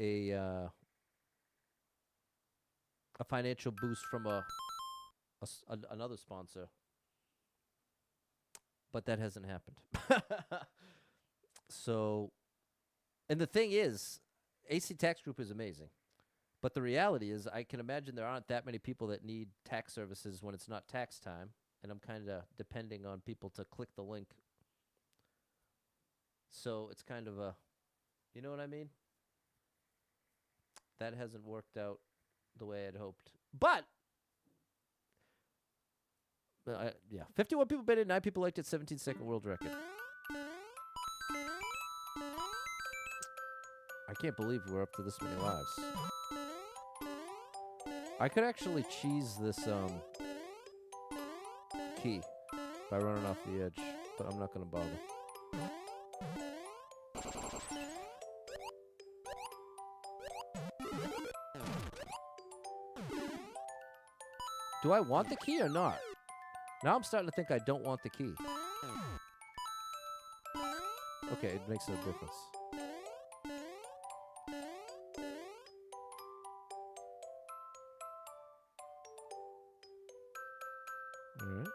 a financial boost from another sponsor, but that hasn't happened. So, and the thing is, AC Tax Group is amazing, but the reality is I can imagine there aren't that many people that need tax services when it's not tax time, and I'm kind of depending on people to click the link. So it's kind of you know what I mean? That hasn't worked out the way I'd hoped. But, yeah, 51 people bid it, 9 people liked it, 17-second world record. I can't believe we're up to this many lives. I could actually cheese this key by running off the edge, but I'm not going to bother. Do I want the key or not? Now I'm starting to think I don't want the key. Okay, it makes no difference. All right.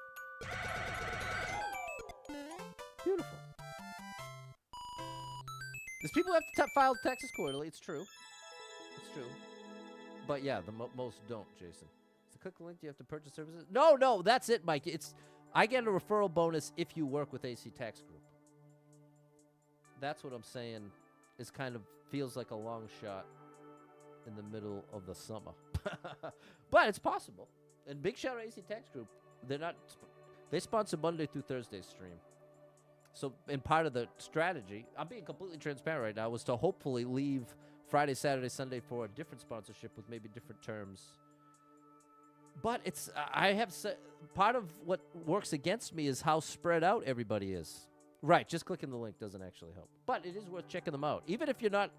Beautiful. There's people who have to file taxes quarterly. It's true. It's true. But yeah, the most don't, Jason. Click the link. Do you have to purchase services? No, that's it, Mike. I get a referral bonus if you work with AC Tax Group. That's what I'm saying. Is kind of feels like a long shot in the middle of the summer, but it's possible. And big shout out to AC Tax Group. They sponsor Monday through Thursday stream. So, in part of the strategy, I'm being completely transparent right now, was to hopefully leave Friday, Saturday, Sunday for a different sponsorship with maybe different terms. But part of what works against me is how spread out everybody is. Right, just clicking the link doesn't actually help. But it is worth checking them out. Even if you're not,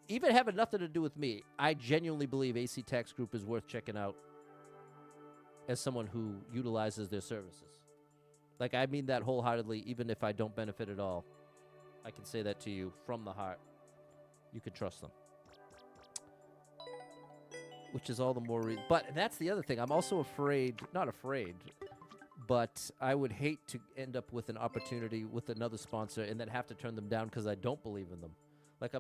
even having nothing to do with me, I genuinely believe AC Tax Group is worth checking out as someone who utilizes their services. Like, I mean that wholeheartedly, even if I don't benefit at all. I can say that to you from the heart. You can trust them. Which is all the more reason. But that's the other thing. I'm also not afraid, but I would hate to end up with an opportunity with another sponsor and then have to turn them down because I don't believe in them. Like,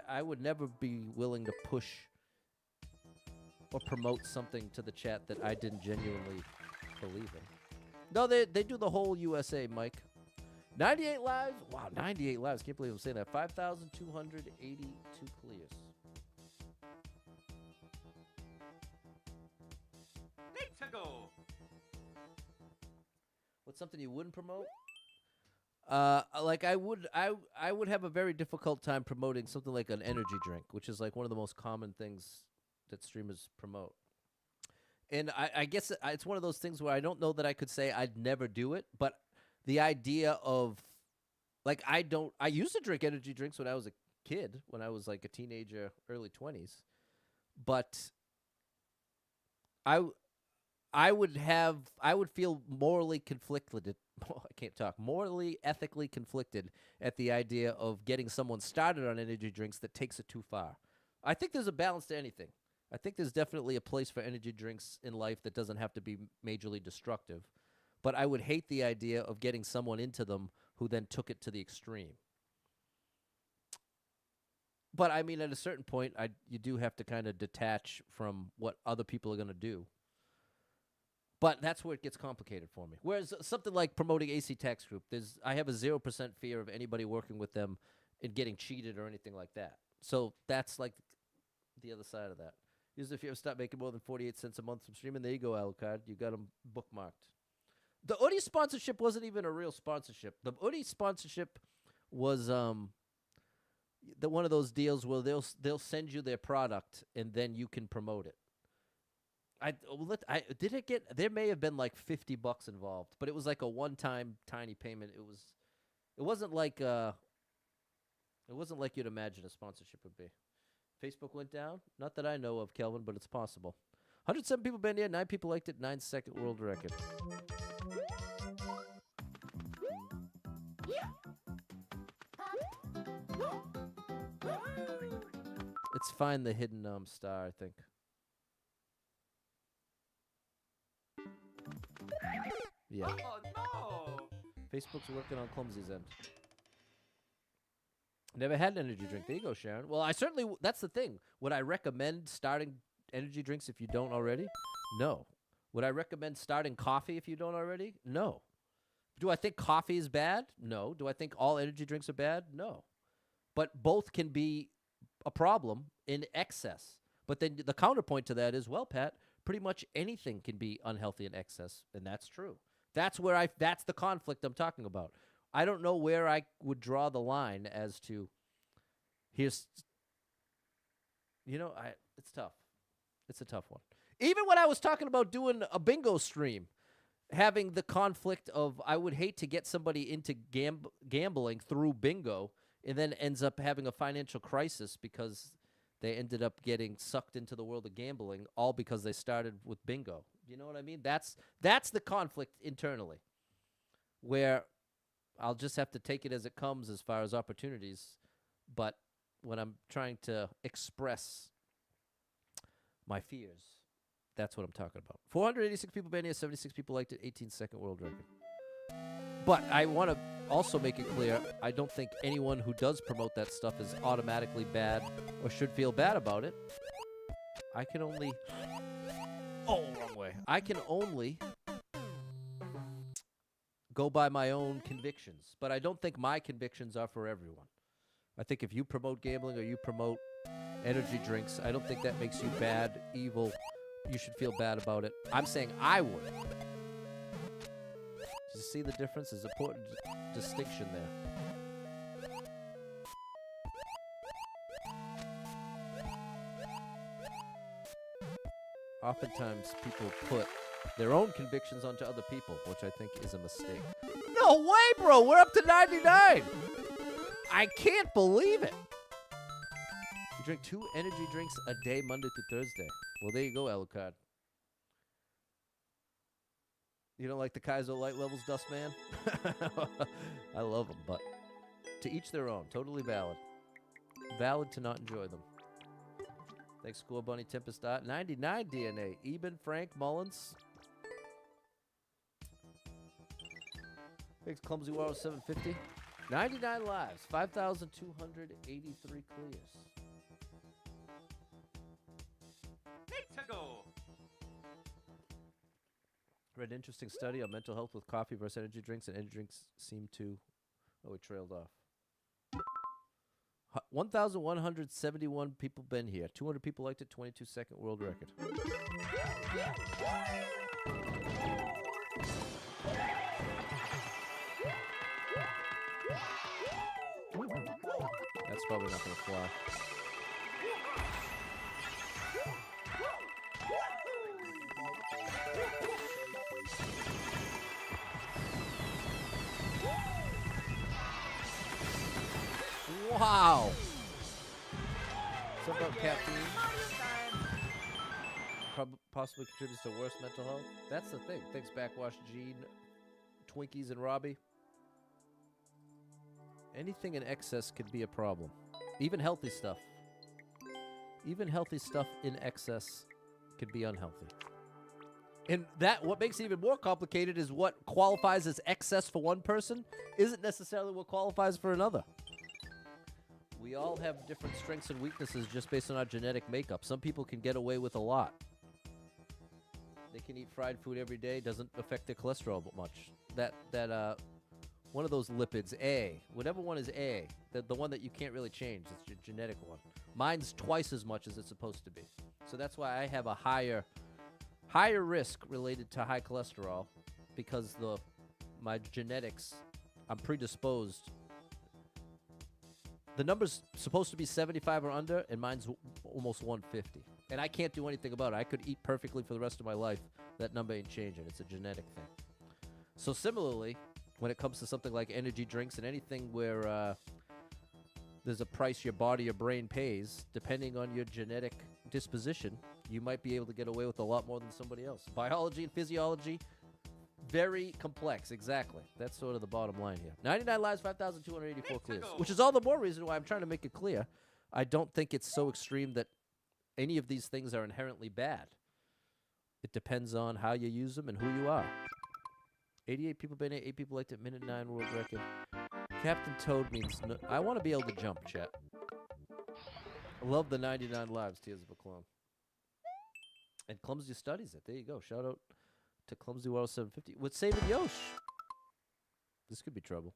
I would never be willing to push or promote something to the chat that I didn't genuinely believe in. No, they do the whole USA, Mike. 98 lives? Wow, 98 lives. Can't believe I'm saying that. 5,282 clears. To go. What's something you wouldn't promote? Like I would have a very difficult time promoting something like an energy drink, which is like one of the most common things that streamers promote. And I guess it's one of those things where I don't know that I could say I'd never do it, but the idea of, like, I used to drink energy drinks when I was a kid, when I was like a teenager, early 20s, but I would feel morally conflicted. I can't talk. Morally, ethically conflicted at the idea of getting someone started on energy drinks that takes it too far. I think there's a balance to anything. I think there's definitely a place for energy drinks in life that doesn't have to be majorly destructive. But I would hate the idea of getting someone into them who then took it to the extreme. But I mean, at a certain point, you do have to kind of detach from what other people are going to do. But that's where it gets complicated for me. Whereas something like promoting AC Tax Group, I have a 0% fear of anybody working with them and getting cheated or anything like that. So that's like the other side of that. Is if you ever stop making more than 48 cents a month from streaming, there you go, Alucard. You got them bookmarked. The Udi sponsorship wasn't even a real sponsorship. The Udi sponsorship was one of those deals where they'll send you their product and then you can promote it. Did it get? There may have been like $50 involved, but it was like a one-time tiny payment. It wasn't like you'd imagine a sponsorship would be. Facebook went down. Not that I know of, Kelvin, but it's possible. 107 people been here. 9 people liked it. 9-second world record. Let's find the hidden star, I think. Yeah. Oh no! Facebook's working on Clumsy's end. Never had an energy drink. There you go, Sharon. Well, I certainly, that's the thing. Would I recommend starting energy drinks if you don't already? No. Would I recommend starting coffee if you don't already? No. Do I think coffee is bad? No. Do I think all energy drinks are bad? No. But both can be a problem in excess. But then the counterpoint to that is, well, Pat, pretty much anything can be unhealthy in excess, and that's true. That's the conflict I'm talking about. I don't know where I would draw the line as to it's tough. It's a tough one. Even when I was talking about doing a bingo stream, having the conflict of I would hate to get somebody into gambling through bingo and then ends up having a financial crisis because they ended up getting sucked into the world of gambling all because they started with bingo. You know what I mean? That's the conflict internally, where I'll just have to take it as it comes as far as opportunities. But when I'm trying to express my fears, that's what I'm talking about. 486 people been here, 76 people liked it, 18-second world record. But I want to also make it clear, I don't think anyone who does promote that stuff is automatically bad or should feel bad about it. I can only... Oh, wrong way. I can only go by my own convictions. But I don't think my convictions are for everyone. I think if you promote gambling or you promote energy drinks, I don't think that makes you bad, evil. You should feel bad about it. I'm saying I would. You see the difference? There's an important distinction there. Oftentimes, people put their own convictions onto other people, which I think is a mistake. No way, bro! We're up to 99! I can't believe it! You drink 2 energy drinks a day, Monday through Thursday. Well, there you go, Alucard. You don't like the Kaizo light levels, Dustman? I love them, but to each their own. Totally valid. Valid to not enjoy them. Thanks, Score Bunny, Tempest Dot. 99 DNA. Eben, Frank, Mullins. Thanks, Clumsy World 750. 99 lives. 5,283 clears. Mexico! Read an interesting study on mental health with coffee versus energy drinks, and energy drinks seem to... Oh, it trailed off. 1,171 people been here. 200 people liked it. 22-second world record. That's probably not going to fly. Wow. Something about caffeine possibly contributes to worse mental health. That's the thing. Thanks, Backwash Gene, Twinkies, and Robbie. Anything in excess could be a problem. Even healthy stuff. Even healthy stuff in excess could be unhealthy. And what makes it even more complicated is what qualifies as excess for one person isn't necessarily what qualifies for another. We all have different strengths and weaknesses just based on our genetic makeup. Some people can get away with a lot. They can eat fried food every day, doesn't affect their cholesterol much. One of those lipids, A, whatever one is A, the one that you can't really change, it's your genetic one. Mine's twice as much as it's supposed to be. So that's why I have a higher risk related to high cholesterol, because my genetics, I'm predisposed. The number's supposed to be 75 or under, and mine's almost 150. And I can't do anything about it. I could eat perfectly for the rest of my life. That number ain't changing. It's a genetic thing. So similarly, when it comes to something like energy drinks and anything where there's a price your body or brain pays, depending on your genetic disposition, you might be able to get away with a lot more than somebody else. Biology and physiology, very complex. Exactly. That's sort of the bottom line here. 99 lives, 5,284 clears, which is all the more reason why I'm trying to make it clear. I don't think it's so extreme that any of these things are inherently bad. It depends on how you use them and who you are. 88 people been 8 people liked it. Minute 9 world record. Captain Toad means no, I want to be able to jump, chat. I love the 99 lives, Tears of a Clone. And Clumsy studies it. There you go. Shout out to Clumsy World 750. With Saving Yosh. This could be trouble.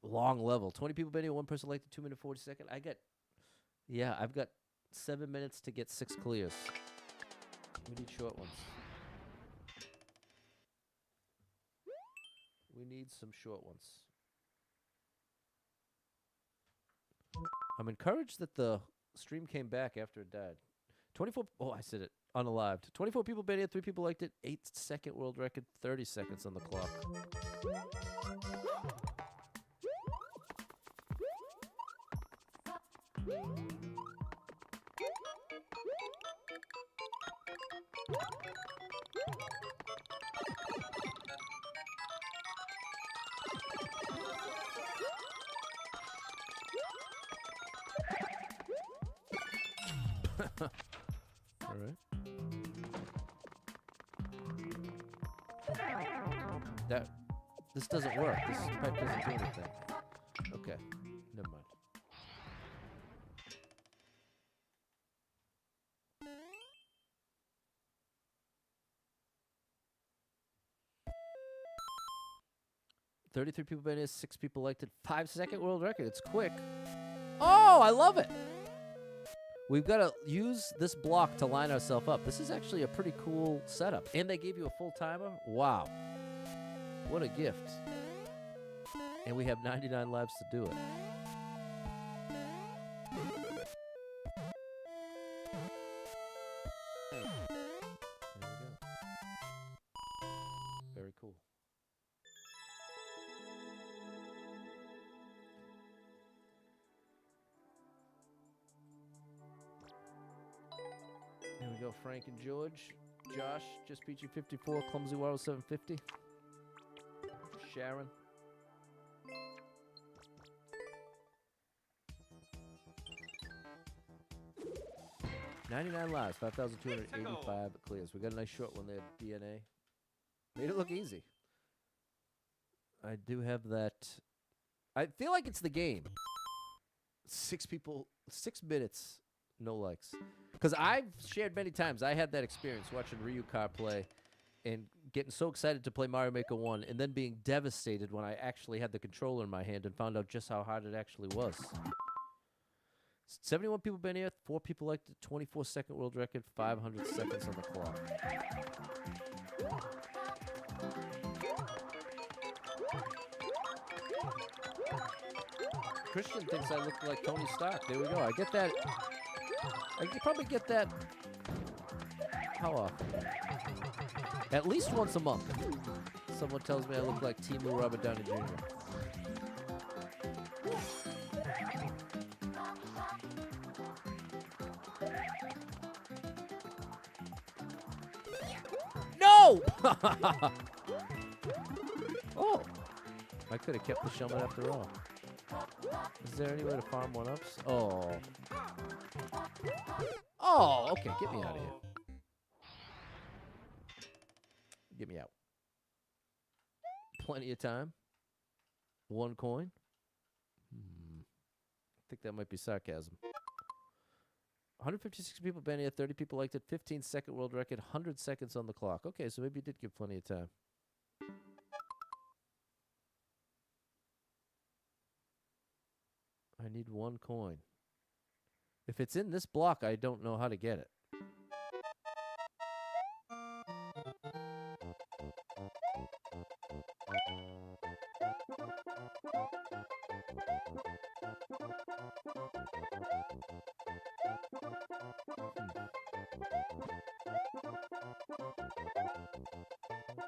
Long level. 20 people been here. 1 person liked it. 2 minute 40 second. I've got 7 minutes to get 6 clears. We need short ones. We need some short ones. I'm encouraged that the stream came back after it died. 24. Oh, I said it. Unalived. 24 people been here. 3 people liked it. 8-second world record. 30 seconds on the clock. All right. This doesn't work. This pipe doesn't do anything. Okay, never mind. $33 people been here, 6 people liked it. 5-second world record. It's quick. Oh, I love it. We've got to use this block to line ourselves up. This is actually a pretty cool setup. And they gave you a full timer? Wow. What a gift. And we have 99 lives to do it. There we go. Very cool. Here we go, Frank and George. Josh, just beat you 54. Clumsy World 750. Sharon. $99 lives, 5,285 clears. We got a nice short one there, DNA. Made it look easy. I do have that. I feel like it's the game. 6 people, 6 minutes, no likes. Because I've shared many times, I had that experience watching Ryu Car play and getting so excited to play Mario Maker 1 and then being devastated when I actually had the controller in my hand and found out just how hard it actually was. 71 people been here, 4 people liked it, 24-second world record, 500 seconds on the clock. Christian thinks I look like Tony Stark. There we go. I get that. I could probably get that. How often? At least once a month. Someone tells me I look like Timu Robert Downey Jr. No! Oh! I could have kept the Shummet after all. Is there any way to farm one-ups? Oh. Oh, okay. Get me out of here. Get me out. Plenty of time. 1 coin. I think that might be sarcasm. 156 people been here. 30 people liked it. 15-second world record. 100 seconds on the clock. Okay, so maybe you did give plenty of time. I need 1 coin. If it's in this block, I don't know how to get it.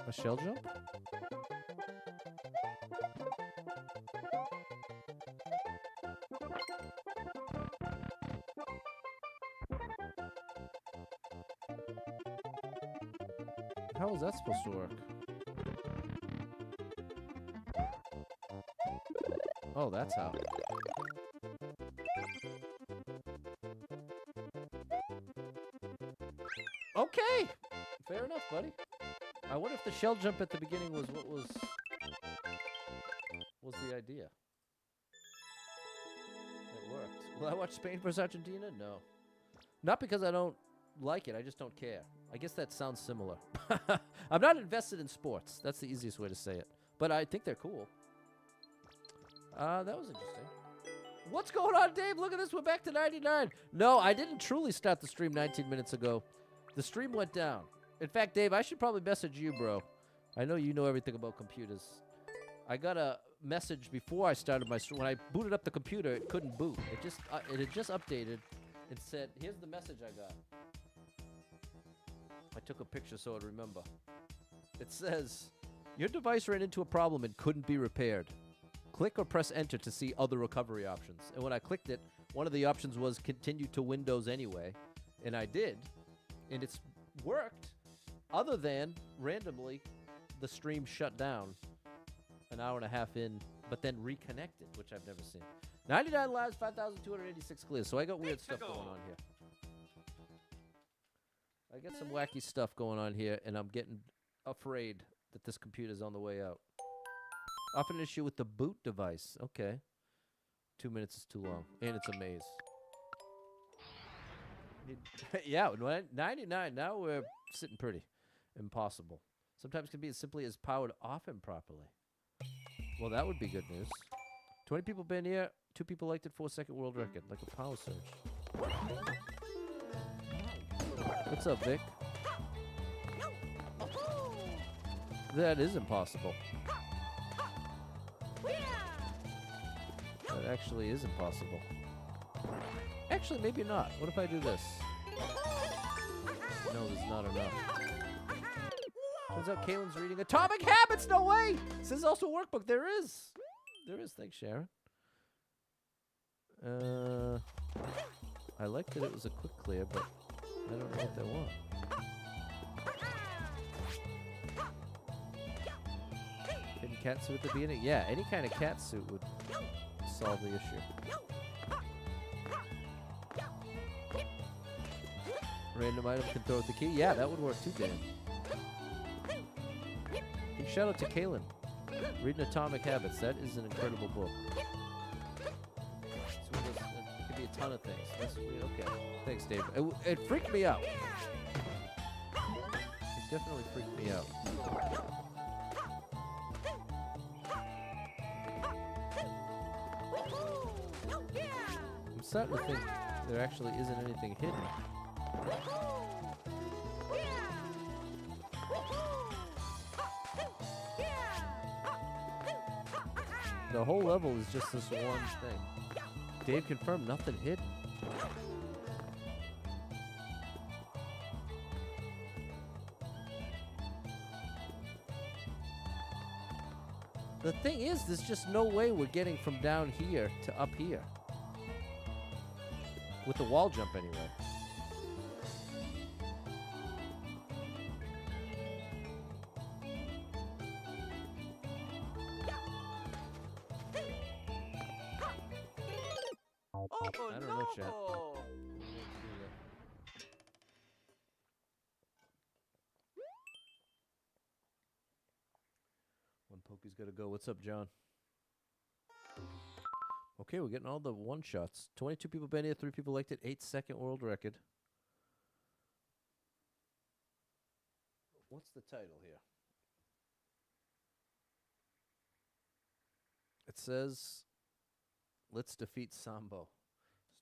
A shell jump? How is that supposed to work? Oh, that's how. Okay! Fair enough, buddy. I wonder if the shell jump at the beginning was what was the idea. It worked. Will I watch Spain versus Argentina? No. Not because I don't like it, I just don't care. I guess that sounds similar. I'm not invested in sports. That's the easiest way to say it. But I think they're cool. That was interesting. What's going on, Dave? Look at this. We're back to 99. No, I didn't truly start the stream 19 minutes ago. The stream went down. In fact, Dave, I should probably message you, bro. I know you know everything about computers. I got a message before I started my stream. When I booted up the computer, it couldn't boot. It had just updated. It said, here's the message I got. I took a picture so I'd remember. It says, your device ran into a problem and couldn't be repaired. Click or press enter to see other recovery options. And when I clicked it, one of the options was continue to Windows anyway. And I did. And it's worked. Other than, randomly, the stream shut down an hour and a half in, but then reconnected, which I've never seen. 99 lives, 5,286 clears. So I got weird stuff going on here. I got some wacky stuff going on here, and I'm getting afraid that this computer's on the way out. Often an issue with the boot device. Okay. 2 minutes is too long. And it's a maze. Yeah, 99. Now we're sitting pretty. Impossible. Sometimes it can be as simply as powered off improperly. Well, that would be good news. 20 people been here. 2 people liked it. 4-second world record. Like a power surge. What's up, Vic? That is impossible. That actually is impossible. Actually, maybe not. What if I do this? No, there's not enough. Turns out Kaylin's reading Atomic Habits. No way! This is also a workbook. There is. There is. Thanks, Sharon. I liked that it was a quick clear, but I don't know what they want. Hidden cat suit at the beginning? Yeah, any kind of cat suit would solve the issue. Random item can throw at the key? Yeah, that would work too, Dan. Big shout out to Kaylin. Reading Atomic Habits. That is an incredible book. It could be a ton of things. Okay. Thanks, Dave. It freaked me out. It definitely freaked me out. I'm starting to think there actually isn't anything hidden. The whole level is just this one thing. Dave confirmed nothing hidden. The thing is, there's just no way we're getting from down here to up here. With the wall jump anyway. I don't know, chat. One Pokey's got to go. What's up, John? Okay, we're getting all the one-shots. 22 people been here, 3 people liked it. 8-second world record. What's the title here? It says, let's defeat Sambo.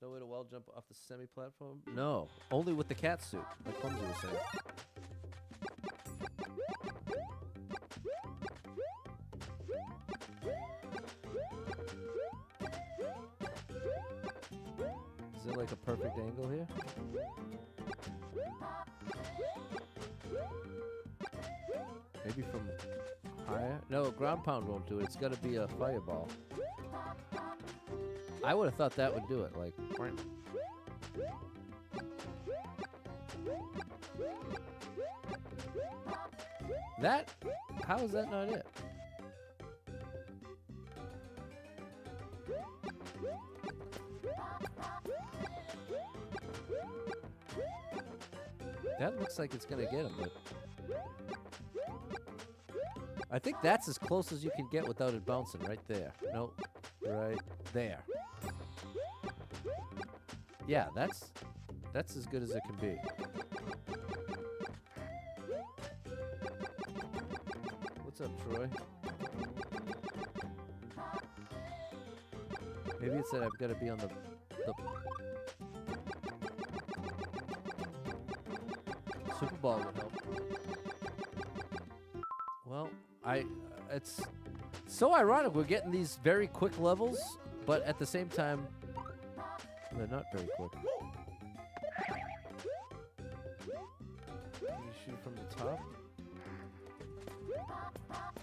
There's no way to wall jump off the semi-platform? No, only with the cat suit, like Clumsy was saying. Is it like a perfect angle here? Maybe from higher? No, ground pound won't do it. It's got to be a fireball. I would have thought that would do it. Like, that? How is that not it? That looks like it's gonna get him, but I think that's as close as you can get without it bouncing. Right there. Nope. Right there. Yeah, that's as good as it can be. What's up, Troy? Maybe it's that I've got to be on the Super Ball would help. Well, it's so ironic. We're getting these very quick levels, but at the same time, they're not very quick. Can you shoot from the top?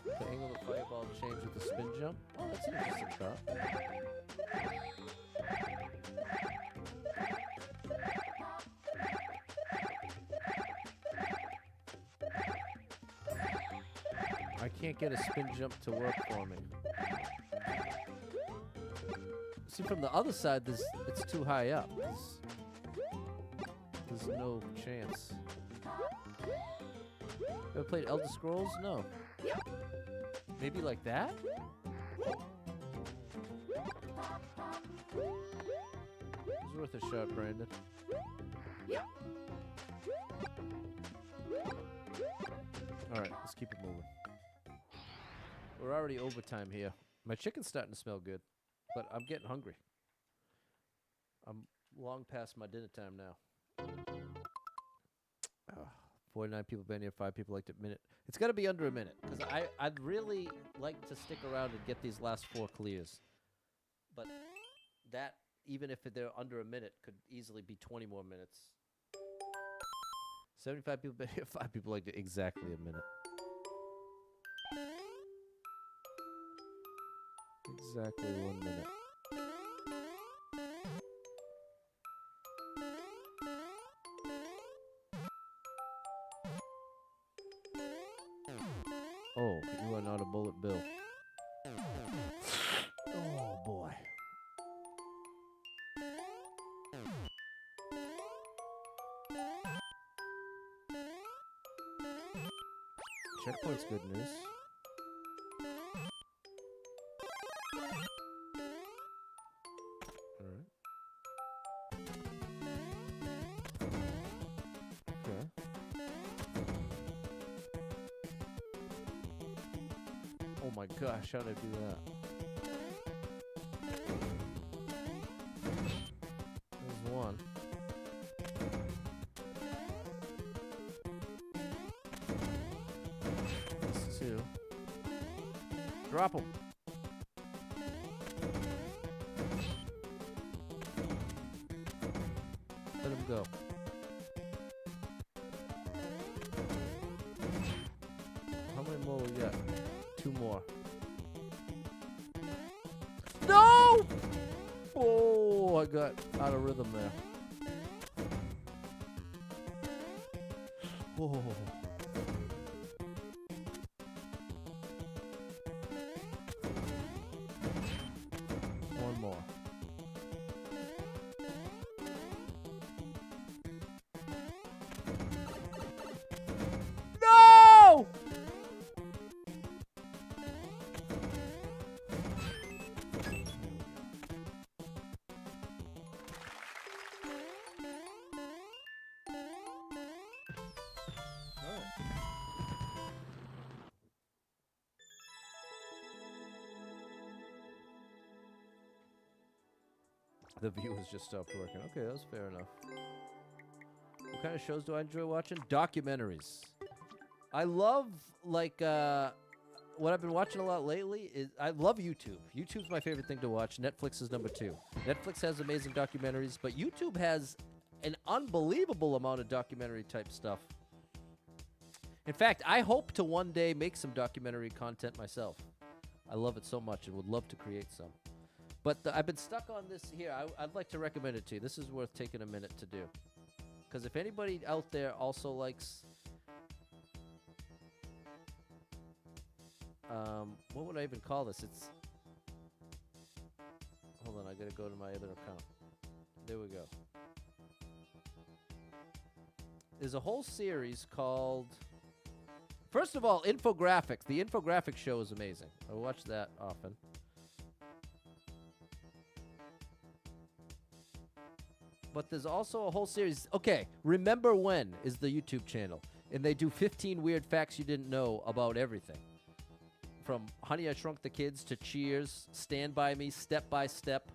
The angle of the fireball change with the spin jump. Oh, that's an interesting thought. I can't get a spin jump to work for me. See, from the other side, it's too high up. There's no chance. Ever played Elder Scrolls? No. Maybe like that? It's worth a shot, Brandon. Alright, let's keep it moving. We're already overtime here. My chicken's starting to smell good, but I'm getting hungry. I'm long past my dinner time now. 49 people been here, 5 people liked it. Minute. It's got to be under a minute, because I'd really like to stick around and get these last 4 clears. But that, even if they're under a minute, could easily be 20 more minutes. 75 people been here, 5 people liked it. Exactly a minute. Exactly 1 minute. Oh, you are not a bullet bill. Oh boy. Checkpoint's good news. Oh my gosh, how did I do that? There's 1. There's 2. Drop him. Let him go. How many more we got? 2 more. No! Oh, I got out of rhythm there. Oh. One more. No! The viewers just stopped working. Okay, that was fair enough. What kind of shows do I enjoy watching? Documentaries. I love, like, what I've been watching a lot lately is, I love YouTube. YouTube's my favorite thing to watch. Netflix is number 2. Netflix has amazing documentaries, but YouTube has an unbelievable amount of documentary type stuff. In fact, I hope to one day make some documentary content myself. I love it so much and would love to create some. But I've been stuck on this here. I'd like to recommend it to you. This is worth taking a minute to do. Because if anybody out there also likes... what would I even call this? It's... Hold on, I gotta go to my other account. There we go. There's a whole series called... First of all, infographics. The infographic show is amazing. I watch that often. But there's also a whole series. Okay, Remember When is the YouTube channel. And they do 15 weird facts you didn't know about everything. From Honey, I Shrunk the Kids to Cheers, Stand By Me, Step by Step.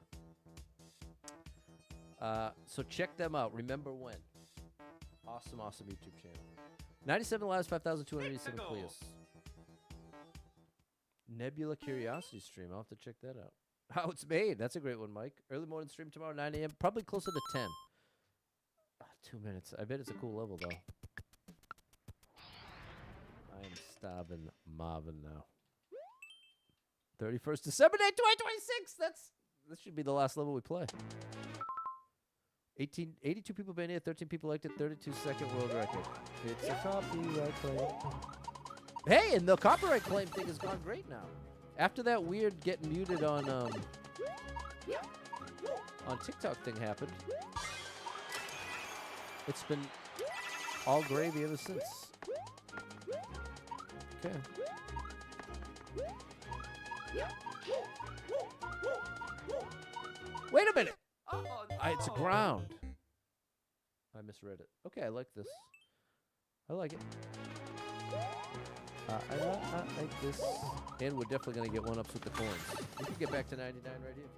So check them out. Remember When. Awesome, awesome YouTube channel. 97 lives, 5,287 clears. Nebula Curiosity stream. I'll have to check that out. How it's made. That's a great one, Mike. Early morning stream tomorrow, 9 a.m. Probably closer to 10. 2 minutes. I bet it's a cool level, though. I am starving Marvin now. 31st December, day 2026. This should be the last level we play. 82 people been here, 13 people liked it, 32-second world record. It's a copyright claim. Hey, and the copyright claim thing has gone great now. After that weird getting muted on TikTok thing happened, it's been all gravy ever since. Okay. Wait a minute. Oh, no. It's a ground. I misread it. Okay, I like this. I like it. I like this. And we're definitely going to get one-ups with the coins. We can get back to 99 right here.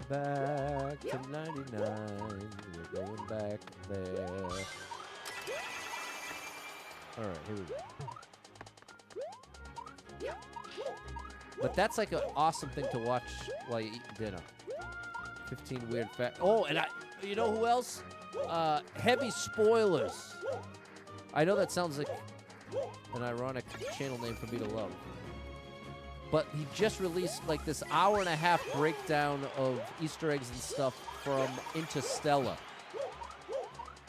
Back to 99. We're going back there. All right, here we go. But that's like an awesome thing to watch while you eat dinner. 15 weird facts. Oh, and you know who else? Heavy spoilers. I know that sounds like an ironic channel name for me to love. But he just released like this hour-and-a-half breakdown of Easter eggs and stuff from Interstellar.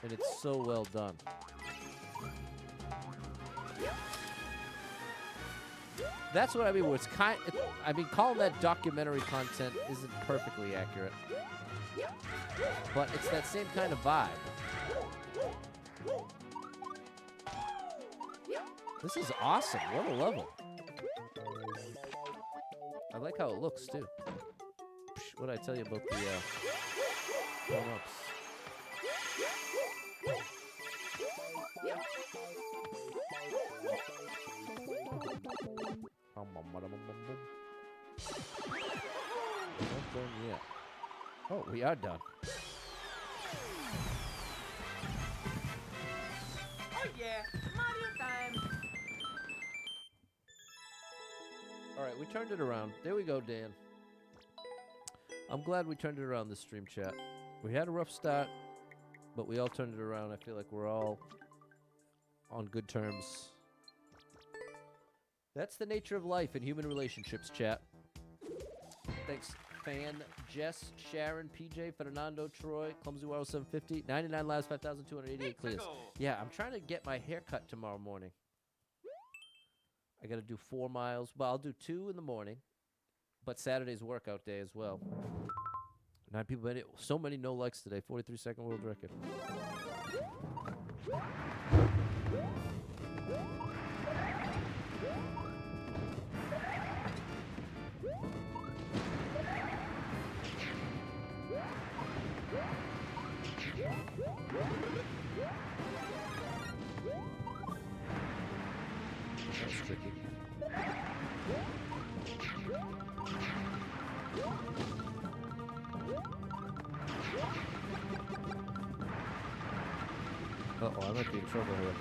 And it's so well done. That's what I mean. Where it's calling that documentary content isn't perfectly accurate, but it's that same kind of vibe. This is awesome. What a level! I like how it looks too. What did I tell you about the one-ups? Not done yet. Oh, we are done. Oh yeah, Mario time. All right, we turned it around. There we go, Dan. I'm glad we turned it around, this stream chat. We had a rough start, but we all turned it around. I feel like we're all on good terms. That's the nature of life in human relationships, chat. Thanks, Fan, Jess, Sharon, PJ, Fernando, Troy, Clumsy Waro 750, 99 lives, 5,288 clears. Yeah, I'm trying to get my hair cut tomorrow morning. I got to do 4 miles. Well, I'll do 2 in the morning, but Saturday's workout day as well. 9 people, so many no likes today. 43-second world record. That's tricky. Uh-oh, I might be in trouble here.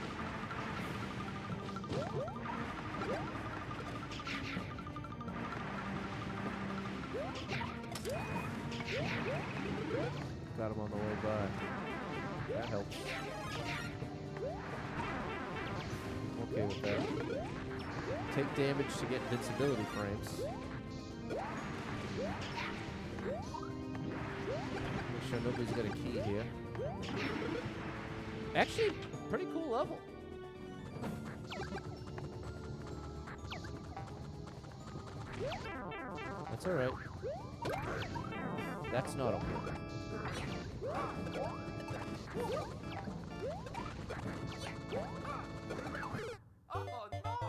Got him on the way by. That helps. okay with that. Take damage to get invincibility frames. Make sure nobody's got a key here. Actually, pretty cool level. That's alright. That's not okay. Oh no!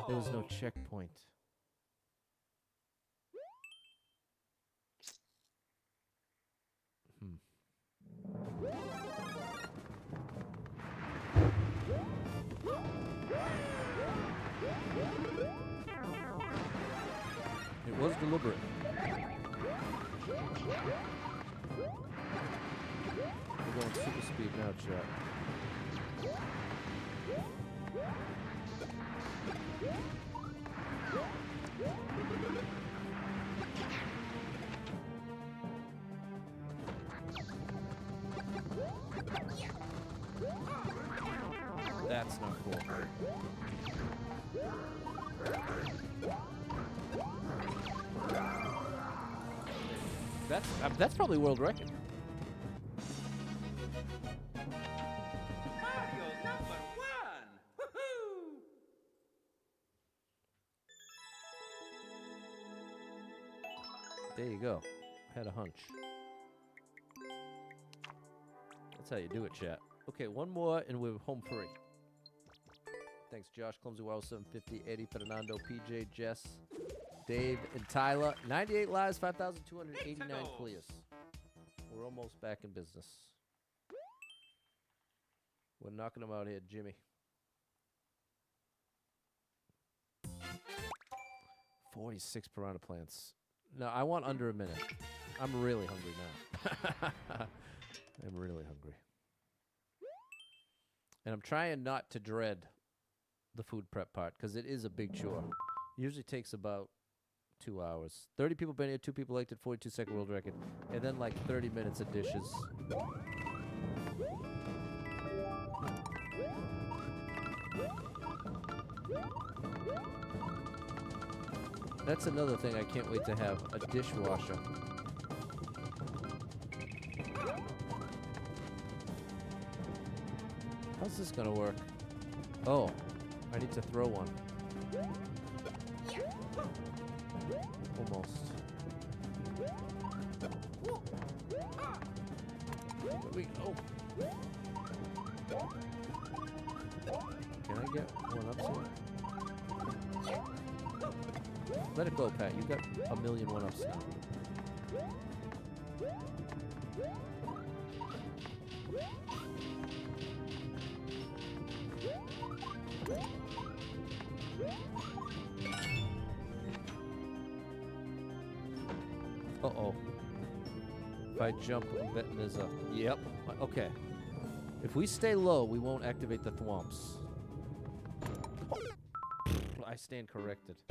There was no checkpoint. It was deliberate. We're going super speed now, chat. That's not cool. That's probably world record. Mario number 1! Woohoo! There you go. Had a hunch. That's how you do it, chat. Okay, one more and we're home free. Thanks, Josh, Clumsy Wow 750, Eddie, Fernando, PJ, Jess, Dave, and Tyler. 98 lives, 5,289 clears. We're almost back in business. We're knocking them out here, Jimmy. 46 piranha plants. No, I want under a minute. I'm really hungry now. I'm really hungry. And I'm trying not to dread the food prep part, because it is a big chore. Usually takes about 2 hours. 30 people been here, 2 people liked it, 42-second world record. And then like 30 minutes of dishes. That's another thing I can't wait to have, a dishwasher. How's this gonna work? Oh, I need to throw one. Almost. There we go. Can I get one up soon? Let it go, Pat. You got a million one-ups now. Uh-oh. If I jump, I'm betting there's a... Yep. Okay. If we stay low, we won't activate the thwomps. I stand corrected.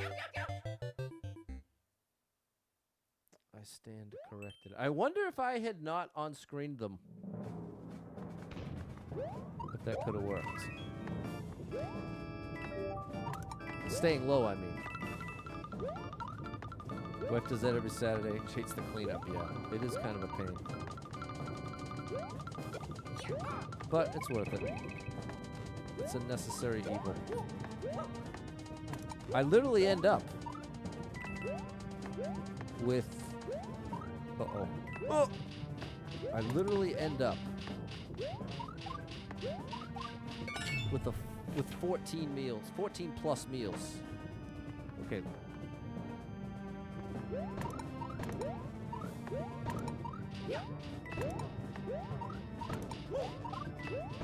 I stand corrected. I wonder if I had not on-screened them. If that could have worked. Staying low, I mean. Wife does that every Saturday. Hates the cleanup, yeah. It is kind of a pain. But it's worth it. It's a necessary evil. I literally end up with... Uh-oh. Oh! I literally end up with 14 meals. 14 plus meals. Okay.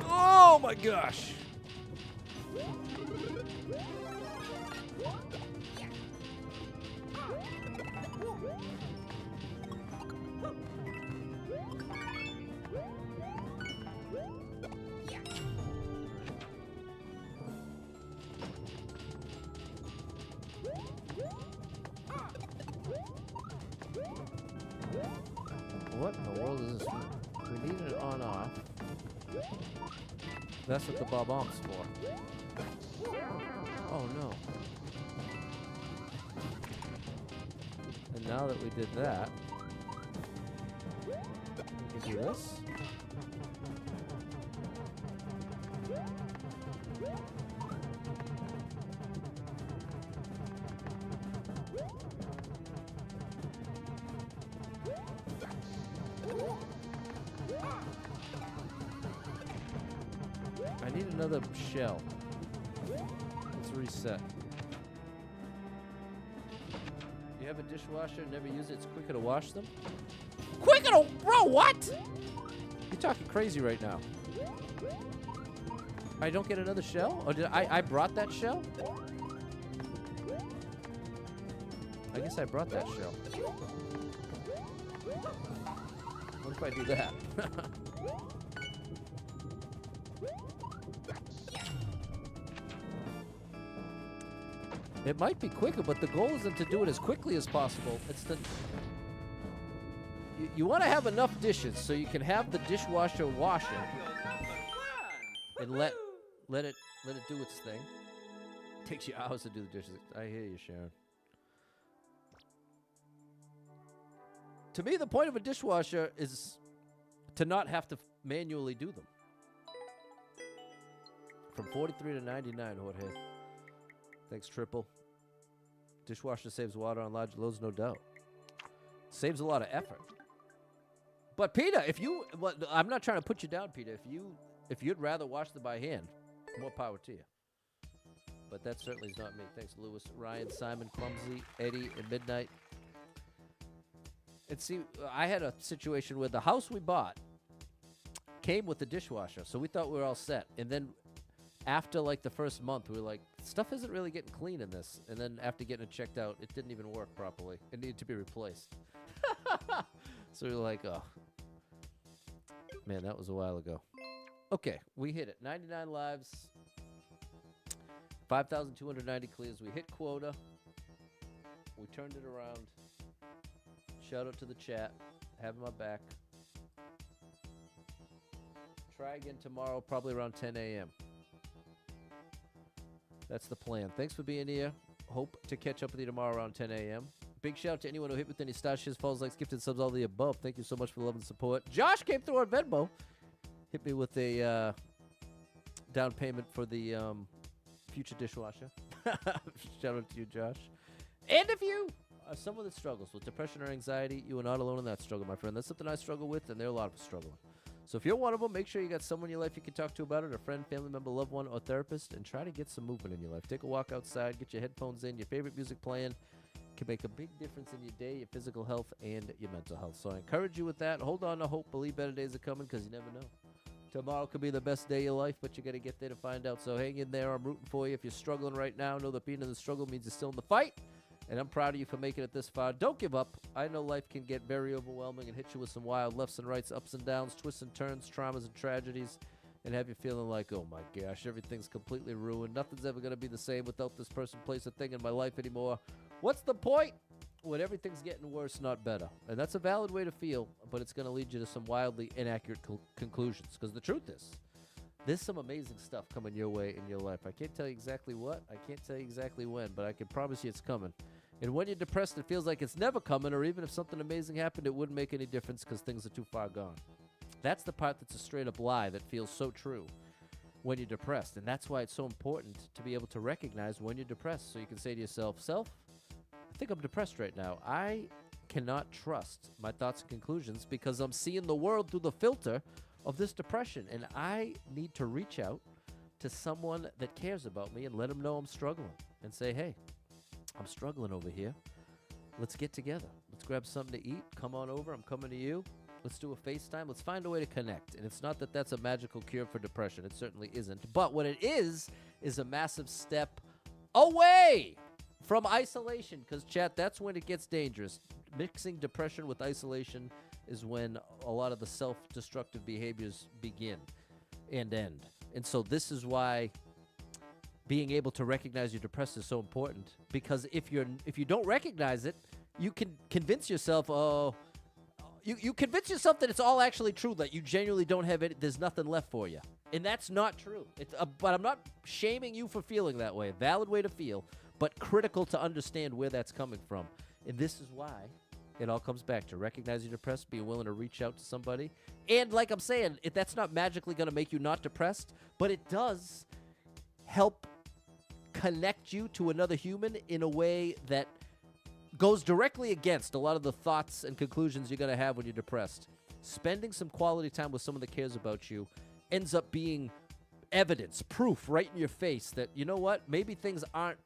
Oh my gosh! What in the world is this? We need it on-off. That's what the bob-omp's for. Oh no. And now that we did that, we can do this. I need another shell. Let's reset. You have a dishwasher and never use it? It's quicker to wash them? Quicker to... Bro, what? You're talking crazy right now. I don't get another shell? Or did I brought that shell? I guess I brought that shell. What if I do that? It might be quicker, but the goal isn't to do it as quickly as possible. It's to... You want to have enough dishes so you can have the dishwasher wash it and let it do its thing. It takes you hours to do the dishes. I hear you, Sharon. To me, the point of a dishwasher is to not have to manually do them. From 43 to 99, Jorge. Thanks, Triple. Dishwasher saves water on large loads, no doubt. Saves a lot of effort. But Peter, if you, well, I'm not trying to put you down, Peter. If you'd rather wash them by hand, more power to you. But that certainly is not me. Thanks, Lewis, Ryan, Simon, Clumsy, Eddie, and Midnight. And see, I had a situation where the house we bought came with the dishwasher, so we thought we were all set. And then after like the first month, we were like, stuff isn't really getting clean in this. And then after getting it checked out, it didn't even work properly. It needed to be replaced. So we were like, oh. Man, that was a while ago. Okay, we hit it. 99 lives. 5,290 clears. We hit quota. We turned it around. Shout out to the chat. Having my back. Try again tomorrow, probably around 10 a.m. That's the plan. Thanks for being here. Hope to catch up with you tomorrow around 10 a.m. Big shout out to anyone who hit with any stashes, falls, likes, gifted subs, all the above. Thank you so much for the love and support. Josh came through on Venmo. Hit me with a down payment for the future dishwasher. Shout out to you, Josh. And if you are someone that struggles with depression or anxiety, you are not alone in that struggle, my friend. That's something I struggle with, and there are a lot of us struggling. So if you're one of them, make sure you got someone in your life you can talk to about it, a friend, family member, loved one, or therapist, and try to get some movement in your life. Take a walk outside, get your headphones in, your favorite music playing. Can make a big difference in your day, your physical health, and your mental health. So I encourage you with that. Hold on to hope. Believe better days are coming, because you never know. Tomorrow could be the best day of your life, but you got to get there to find out. So hang in there. I'm rooting for you. If you're struggling right now, know that being in the struggle means you're still in the fight. And I'm proud of you for making it this far. Don't give up. I know life can get very overwhelming and hit you with some wild lefts and rights, ups and downs, twists and turns, traumas and tragedies, and have you feeling like, oh my gosh, everything's completely ruined. Nothing's ever going to be the same without this person, place, or thing in my life anymore. What's the point? When everything's getting worse, not better. And that's a valid way to feel, but it's going to lead you to some wildly inaccurate conclusions. Because the truth is, there's some amazing stuff coming your way in your life. I can't tell you exactly what. I can't tell you exactly when, but I can promise you it's coming. And when you're depressed, it feels like it's never coming, or even if something amazing happened, it wouldn't make any difference because things are too far gone. That's the part that's a straight-up lie that feels so true when you're depressed. And that's why it's so important to be able to recognize when you're depressed. So you can say to yourself, self, I think I'm depressed right now. I cannot trust my thoughts and conclusions because I'm seeing the world through the filter of this depression. And I need to reach out to someone that cares about me and let them know I'm struggling and say, hey, I'm struggling over here. Let's get together. Let's grab something to eat. Come on over. I'm coming to you. Let's do a FaceTime. Let's find a way to connect. And it's not that that's a magical cure for depression. It certainly isn't. But what it is a massive step away from isolation. Because, chat, that's when it gets dangerous. Mixing depression with isolation is when a lot of the self-destructive behaviors begin and end. And so this is why being able to recognize you're depressed is so important, because if you don't recognize it, you can convince yourself, you convince yourself that it's all actually true, that you genuinely don't have it, there's nothing left for you. And that's not true. But I'm not shaming you for feeling that way. Valid way to feel, but critical to understand where that's coming from. And this is why it all comes back to recognizing you're depressed, being willing to reach out to somebody. And like I'm saying, that's not magically going to make you not depressed, but it does help connect you to another human in a way that goes directly against a lot of the thoughts and conclusions you're going to have when you're depressed. Spending some quality time with someone that cares about you ends up being evidence, proof right in your face that, you know what, maybe things aren't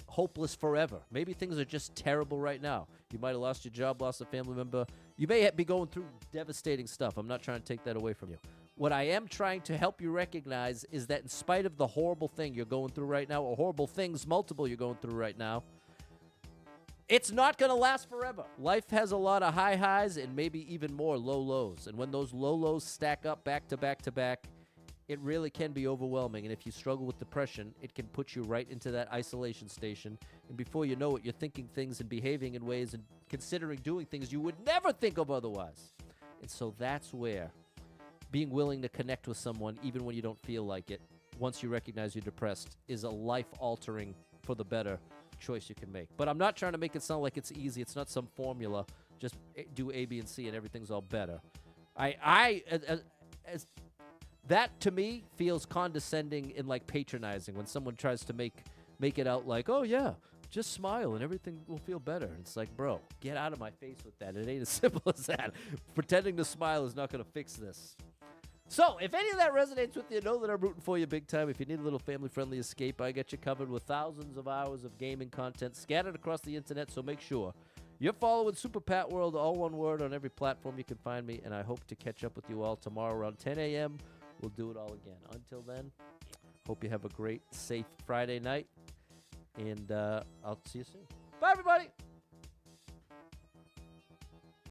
hopeless forever. Maybe things are just terrible right now. You might have lost your job, lost a family member. You may be going through devastating stuff. I'm not trying to take that away from you. What I am trying to help you recognize is that in spite of the horrible thing you're going through right now, or horrible things, multiple you're going through right now, it's not going to last forever. Life has a lot of high highs and maybe even more low lows. And when those low lows stack up back to back to back, it really can be overwhelming. And if you struggle with depression, it can put you right into that isolation station. And before you know it, you're thinking things and behaving in ways and considering doing things you would never think of otherwise. And so that's where being willing to connect with someone, even when you don't feel like it, once you recognize you're depressed, is a life-altering, for the better, choice you can make. But I'm not trying to make it sound like it's easy. It's not some formula. Just do A, B, and C, and everything's all better. That to me feels condescending and like patronizing when someone tries to make it out like, oh yeah, just smile and everything will feel better. And it's like, bro, get out of my face with that. It ain't as simple as that. Pretending to smile is not going to fix this. So, if any of that resonates with you, know that I'm rooting for you big time. If you need a little family-friendly escape, I got you covered with thousands of hours of gaming content scattered across the internet, so make sure you're following Super Pat World, all one word, on every platform you can find me, and I hope to catch up with you all tomorrow around 10 a.m. We'll do it all again. Until then, hope you have a great, safe Friday night, and I'll see you soon. Bye, everybody!